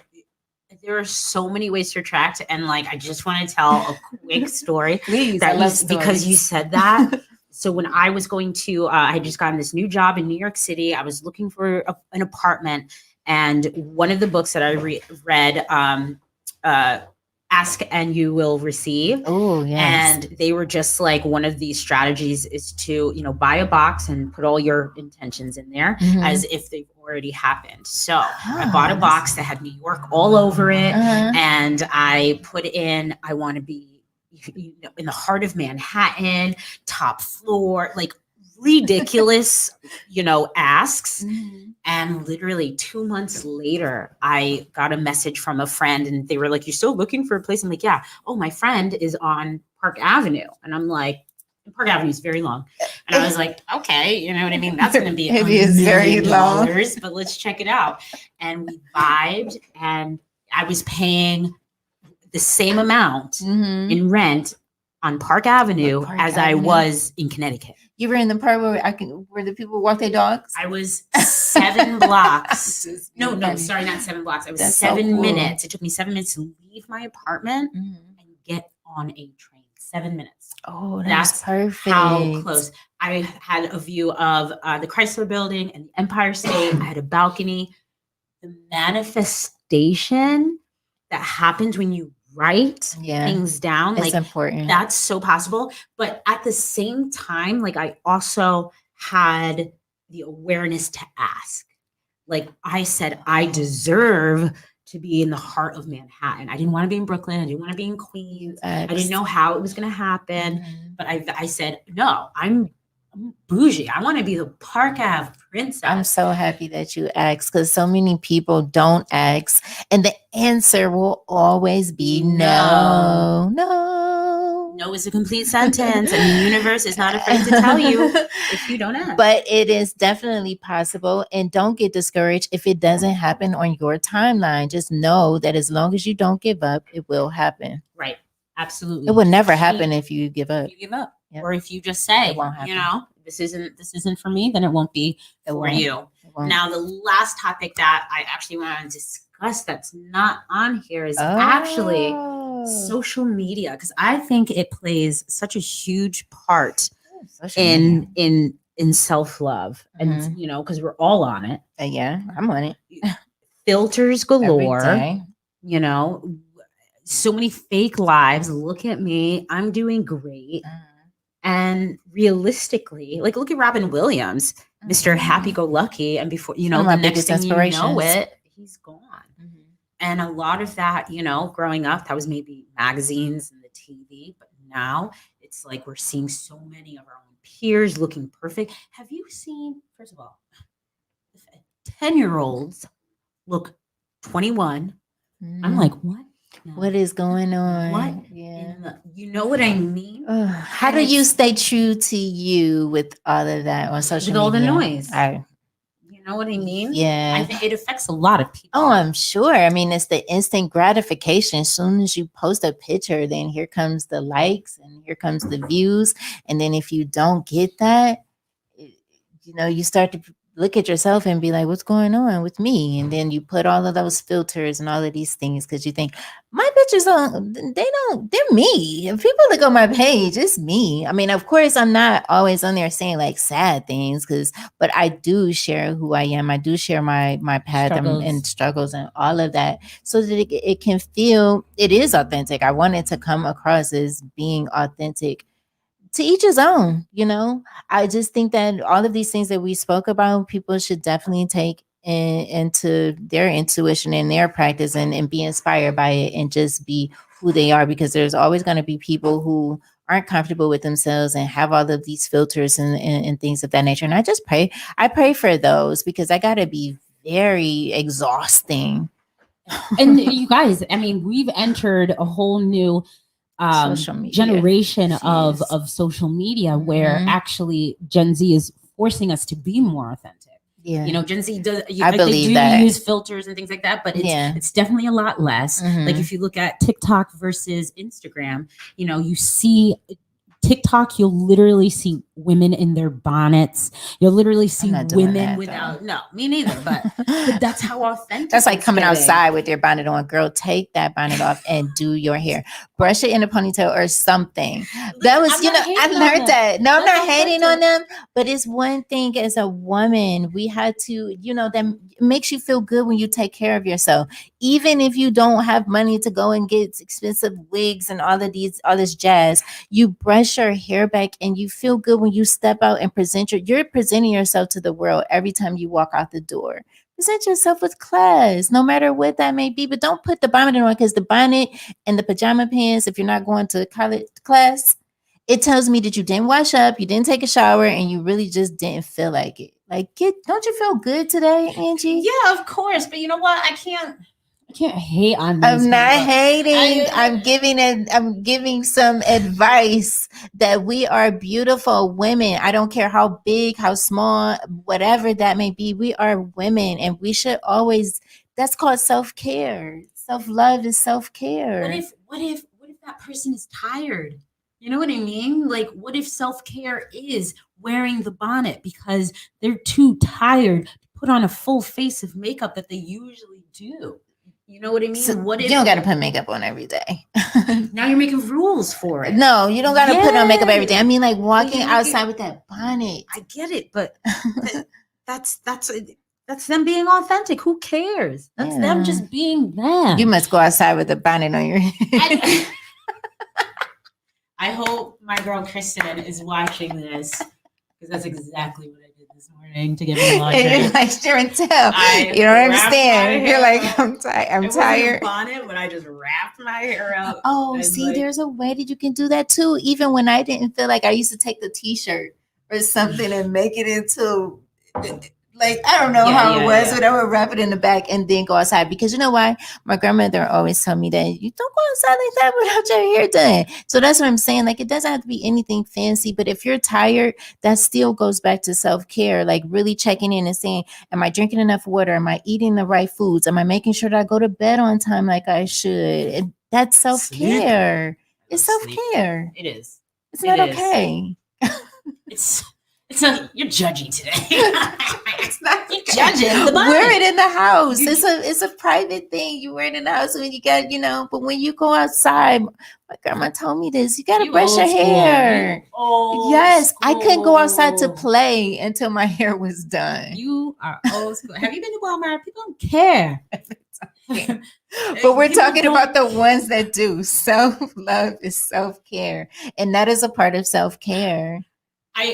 S1: There are so many ways to attract, and like I just want to tell a quick story.
S2: Please, I love stories.
S1: Because you said that. So when I was going to, I had just gotten this new job in New York City. I was looking for an apartment, and one of the books that I read, Ask and You Will Receive.
S2: Oh, yes.
S1: And they were just like, one of these strategies is to, buy a box and put all your intentions in there as if they've already happened. So I bought a box that had New York all over it, and I put in, I want to be in the heart of Manhattan, top floor, like ridiculous, asks. And literally 2 months later, I got a message from a friend and they were like, you're still looking for a place? I'm like, yeah. Oh, my friend is on Park Avenue. And I'm like, Park Avenue is very long. And I was like, okay, you know what I mean? That's going to be
S2: it is very long,
S1: but let's check it out. And we vibed, and I was paying the same amount in rent on Park Avenue I was in Connecticut.
S2: You were in the part where the people walk their dogs?
S1: I was 7 blocks. No, sorry, not 7 blocks. I was 7 minutes. It took me 7 minutes to leave my apartment and get on a train. 7 minutes.
S2: Oh, that's perfect.
S1: How close. I had a view of the Chrysler Building and the Empire State. I had a balcony. The manifestation that happens when you write things down,
S2: it's important.
S1: That's so possible. But at the same time, like I also had the awareness to ask. Like I said, I deserve to be in the heart of Manhattan. I didn't want to be in Brooklyn. I didn't want to be in Queens. I didn't know how it was going to happen. But I said, no, I'm bougie. I want to be the Park Ave princess.
S2: I'm so happy that you asked, because so many people don't ask, and the answer will always be no.
S1: No is a complete sentence, and the universe is not afraid to tell you if you don't ask.
S2: But it is definitely possible, and don't get discouraged if it doesn't happen on your timeline. Just know that as long as you don't give up, it will happen.
S1: Right. Absolutely.
S2: It will never happen if you give up.
S1: You give up. Yep. Or if you just say, this isn't for me, then it won't be for you. Now, the last topic that I actually want to discuss that's not on here is actually social media, because I think it plays such a huge part in self-love, and because we're all on it.
S2: Yeah, I'm on it.
S1: Filters galore. So many fake lives. Look at me, I'm doing great. And realistically, like look at Robin Williams, Mr. Happy-Go-Lucky, and before the next thing you know it, he's gone. And a lot of that, growing up, that was maybe magazines and the TV, but now it's like we're seeing so many of our own peers looking perfect. Have you seen, first of all, 10-year-olds look 21? I'm like, what?
S2: What is going on?
S1: What?
S2: Yeah.
S1: You know what I mean?
S2: How do you stay true to you with all of that on social
S1: with all the
S2: media?
S1: noise. You know what I mean?
S2: Yeah.
S1: I think it affects a lot of people.
S2: Oh, I'm sure. I mean, it's the instant gratification. As soon as you post a picture, then here comes the likes and here comes the views. And then if you don't get that, you start to look at yourself and be like, what's going on with me? And then you put all of those filters and all of these things because you think my pictures they're me. If people look on my page, it's me. I mean, of course, I'm not always on there saying like sad things but I do share who I am. I do share my path and struggles and all of that so that it can feel, it is authentic. I want it to come across as being authentic. To each his own, I just think that all of these things that we spoke about, people should definitely take into their intuition and their practice and be inspired by it and just be who they are, because there's always going to be people who aren't comfortable with themselves and have all of these filters and things of that nature. And I pray for those, because I got to be very exhausting.
S1: And you guys, I mean, we've entered a whole new generation of social media where actually Gen Z is forcing us to be more authentic.
S2: Yeah.
S1: Gen Z does.
S2: I believe that.
S1: Use filters and things like that, but it's definitely a lot less. Like if you look at TikTok versus Instagram, you see TikTok, you'll literally see women in their bonnets. You'll literally see women without. No, me neither. But that's how authentic.
S2: That's like coming outside with your bonnet on. Girl, take that bonnet off and do your hair. Brush it in a ponytail or something. That was, I learned that. No, I'm not hating on them, but it's one thing as a woman, we had to, that makes you feel good when you take care of yourself. Even if you don't have money to go and get expensive wigs and all this jazz, you brush your hair back and you feel good when you step out and you're presenting yourself to the world every time you walk out the door. Present yourself with class, no matter what that may be. But don't put the bonnet on, because the bonnet and the pajama pants, if you're not going to college class, it tells me that you didn't wash up, you didn't take a shower, and you really just didn't feel like it. Like, don't you feel good today, Angie?
S1: Yeah, of course. But you know what? I can't hate on these
S2: I'm not hating. I'm giving some advice that we are beautiful women. I don't care how big, how small, whatever that may be. We are women, and we should always. That's called self-care. Self-love is self-care.
S1: What if that person is tired? You know what I mean? Like, what if self-care is wearing the bonnet because they're too tired to put on a full face of makeup that they usually do? You know what I mean?
S2: So what if you don't got to put makeup on every day?
S1: Now you're making rules for it.
S2: No, you don't got to put on makeup every day. I mean, like walking outside with that bonnet.
S1: I get it, but that's them being authentic. Who cares? That's them just being them.
S2: You must go outside with a bonnet on your head.
S1: I hope my girl Kristen is watching this, because that's exactly what I did this morning to get me laundry.
S2: And you're like, sure and tell. You don't understand. You're like, I'm tired. I'm tired.
S1: It wasn't a bonnet, but I just wrapped my hair up.
S2: Oh, see, there's a way that you can do that too. Even when I didn't feel like, I used to take the t-shirt or something and make it into, like, I don't know how it was, but I would wrap it in the back and then go outside. Because you know why? My grandmother always told me that you don't go outside like that without your hair done. So that's what I'm saying. Like, it doesn't have to be anything fancy, but if you're tired, that still goes back to self-care. Like really checking in and saying, am I drinking enough water? Am I eating the right foods? Am I making sure that I go to bed on time like I should? And that's self-care. It's self-care.
S1: It is.
S2: It's not okay.
S1: It's not, you're judging today. It's not, you're judging.
S2: Wear it in the house. It's a private thing. You wear it in the house when you got, but when you go outside, my grandma told me this, you got to brush your hair. Yes, I couldn't go outside to play until my hair was done.
S1: You are old school. Have you been to Walmart? People don't care.
S2: But we're talking about the ones that do. Self-love is self-care. And that is a part of self-care.
S1: I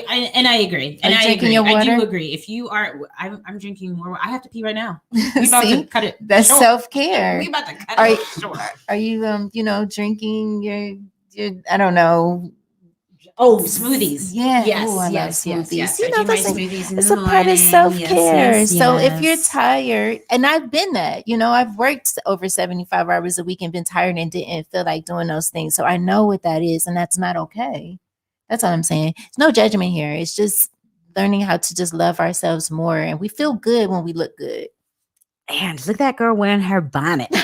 S1: agree. And I agree. I do agree. If you are, I'm drinking more. I have to pee right now. We about to cut it.
S2: That's
S1: short.
S2: Self-care.
S1: We about to cut it short.
S2: Are you, drinking your I don't know,
S1: smoothies.
S2: Yeah.
S1: Yes.
S2: Ooh, I love
S1: Yes.
S2: smoothies.
S1: Yes.
S2: You
S1: I
S2: know,
S1: do my
S2: that's
S1: smoothies in
S2: it's
S1: the
S2: a part of
S1: morning.
S2: self-care.
S1: Yes.
S2: So if you're tired, and I've been that, you know, I've worked over 75 hours a week and been tired and didn't feel like doing those things. So I know what that is, and that's not okay. That's all I'm saying. It's no judgment here. It's just learning how to just love ourselves more, and we feel good when we look good.
S3: And look at that girl wearing her bonnet.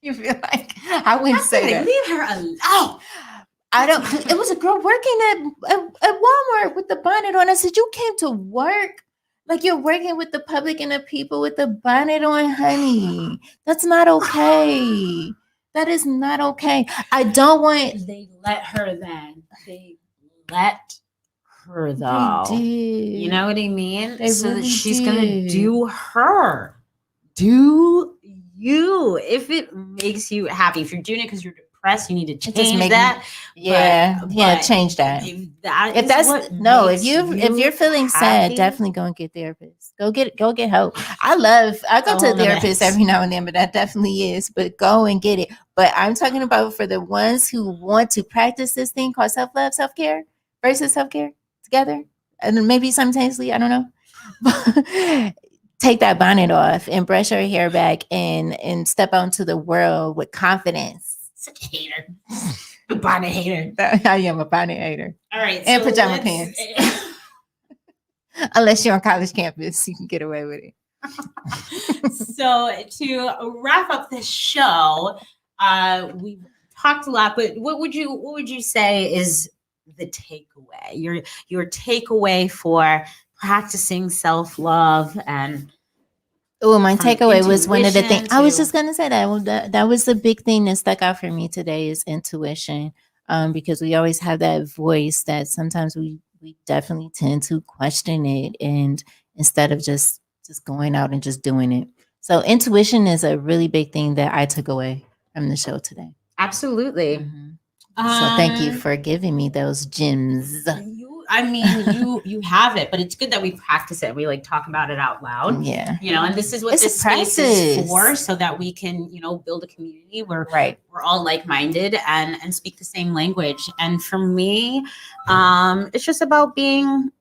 S2: You feel like I wouldn't say that.
S1: Leave her alone.
S2: I don't. It was a girl working at Walmart with the bonnet on. I said, "You came to work like you're working with the public and the people with the bonnet on, honey. That's not okay. That is not okay. I don't want."
S1: They let her then. They let her though.
S2: They did.
S1: You know what I mean?
S2: They
S1: so that
S2: really
S1: she's
S2: did.
S1: gonna do her. Do you. If it makes you happy. If you're doing it because you're depressed, you need to change that.
S2: Yeah,
S1: but
S2: change that.
S1: If
S2: you're feeling sad, definitely go and get therapist. Go get help. I go to a therapist every now and then, but that definitely is. But go and get it. But I'm talking about for the ones who want to practice this thing called self-love, self-care versus self-care together, and maybe simultaneously. I don't know. Take that bonnet off and brush your hair back and step out into the world with confidence.
S1: Such a hater. A bonnet hater.
S2: I am a bonnet hater.
S1: All right.
S2: And pajama pants. Unless you're on college campus, you can get away with it.
S1: So to wrap up this show, we've talked a lot, but what would you say is the takeaway? Your takeaway for practicing self-love and
S2: my takeaway was one of the things I was just gonna say that was the big thing that stuck out for me today is intuition. Because we always have that voice that sometimes we definitely tend to question it, and instead of just going out and just doing it. So intuition is a really big thing that I took away from the show today.
S1: Absolutely.
S2: Mm-hmm. So thank you for giving me those gems.
S1: You have it, but it's good that we practice it. We like talk about it out loud.
S2: Yeah.
S1: You know, and this is what this space is for, so that we can, build a community where we're all like-minded and speak the same language. And for me, it's just about being,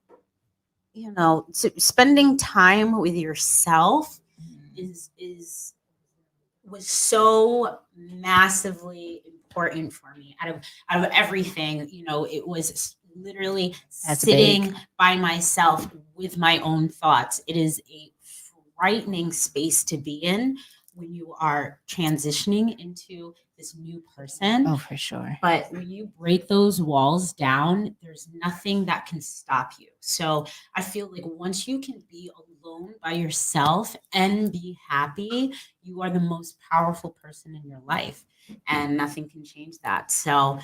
S1: spending time with yourself was so massively important for me out of everything. It was literally sitting by myself with my own thoughts. It is a frightening space to be in when you are transitioning into this new person.
S2: Oh, for sure.
S1: But when you break those walls down, there's nothing that can stop you. So I feel like once you can be alone by yourself and be happy, you are the most powerful person in your life. And nothing can change that. So,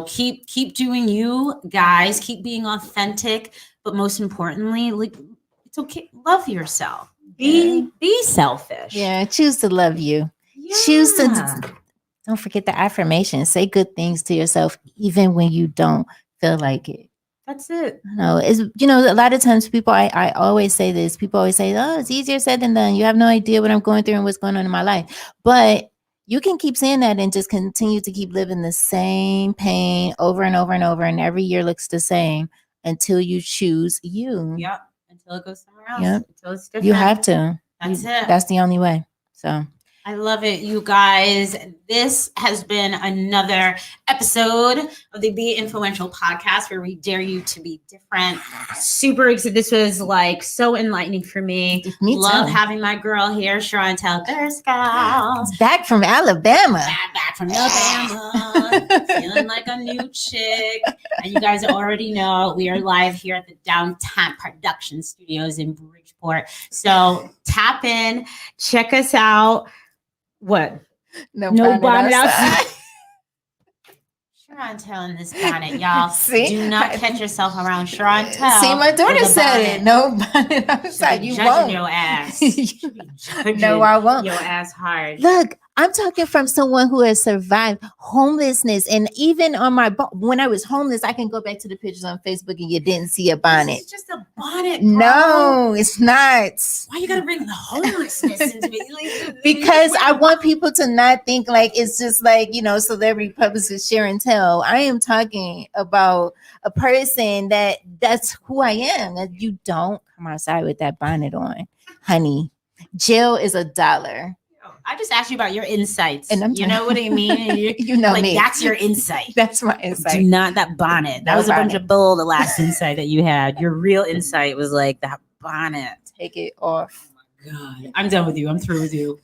S1: keep doing you guys, keep being authentic, but most importantly, like, it's okay. Love yourself. Be selfish.
S2: Yeah. Choose to love you.
S1: Yeah.
S2: Choose to don't forget the affirmations. Say good things to yourself, even when you don't feel like it.
S1: That's it.
S2: No, it's a lot of times people. I always say this. People always say, "Oh, it's easier said than done." You have no idea what I'm going through and what's going on in my life, but you can keep saying that and just continue to keep living the same pain over and over and over, and every year looks the same until you choose you.
S1: Yep. Until it goes somewhere else.
S2: Yep.
S1: Until it's different.
S2: You have to.
S1: That's it.
S2: That's the only way. So
S1: I love it, you guys. This has been another episode of the Be Influential podcast, where we dare you to be different. Super excited. This was like so enlightening for me. Love having my girl here, Untitled Chapter.
S2: Back from Alabama.
S1: Back from Alabama. Feeling like a new chick. And you guys already know we are live here at the Downtown Production Studios in Bridgeport. So tap in, check us out. What?
S2: No bonnet outside.
S1: Chantel in this bonnet, y'all. See? Do not catch yourself around Chantel.
S2: See, my daughter said it. No bonnet outside. You won't.
S1: Your ass.
S2: No, I won't.
S1: Your ass hard.
S2: Look, I'm talking from someone who has survived homelessness. And even on when I was homeless, I can go back to the pictures on Facebook and you didn't see a bonnet.
S1: It's just a bonnet, bro.
S2: No, it's not.
S1: Why you gotta bring the homelessness into it?
S2: Because I want people to not think like it's just like, celebrity publicist Sharon Tell. I am talking about a person that's who I am. That you don't come outside with that bonnet on, honey. Jail is $1.
S1: I just asked you about your insights.
S2: And
S1: you know what I mean?
S2: You know
S1: like,
S2: me.
S1: That's your insight.
S2: That's my insight.
S3: Do not that bonnet. That
S2: No
S3: was a bunch
S2: bonnet.
S3: of bull, the last insight that you had. Your real insight was like that bonnet.
S2: Take it off.
S1: God, I'm done with you. I'm through with you.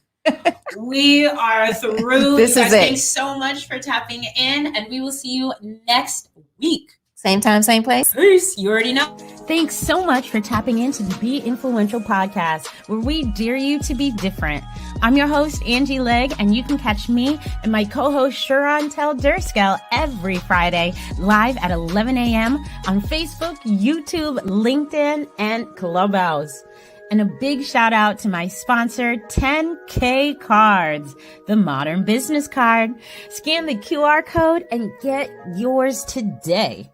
S1: We are through.
S2: This
S1: you
S2: is
S1: guys,
S2: it.
S1: Thanks so much for tapping in, and we will see you next week.
S2: Same time, same place.
S1: Peace. You already know.
S3: Thanks so much for tapping into the Be Influential podcast, where we dare you to be different. I'm your host, Angie Legg, and you can catch me and my co-host, Sharontel Durskell, every Friday live at 11 a.m. on Facebook, YouTube, LinkedIn, and Clubhouse. And a big shout out to my sponsor, 10K Cards, the modern business card. Scan the QR code and get yours today.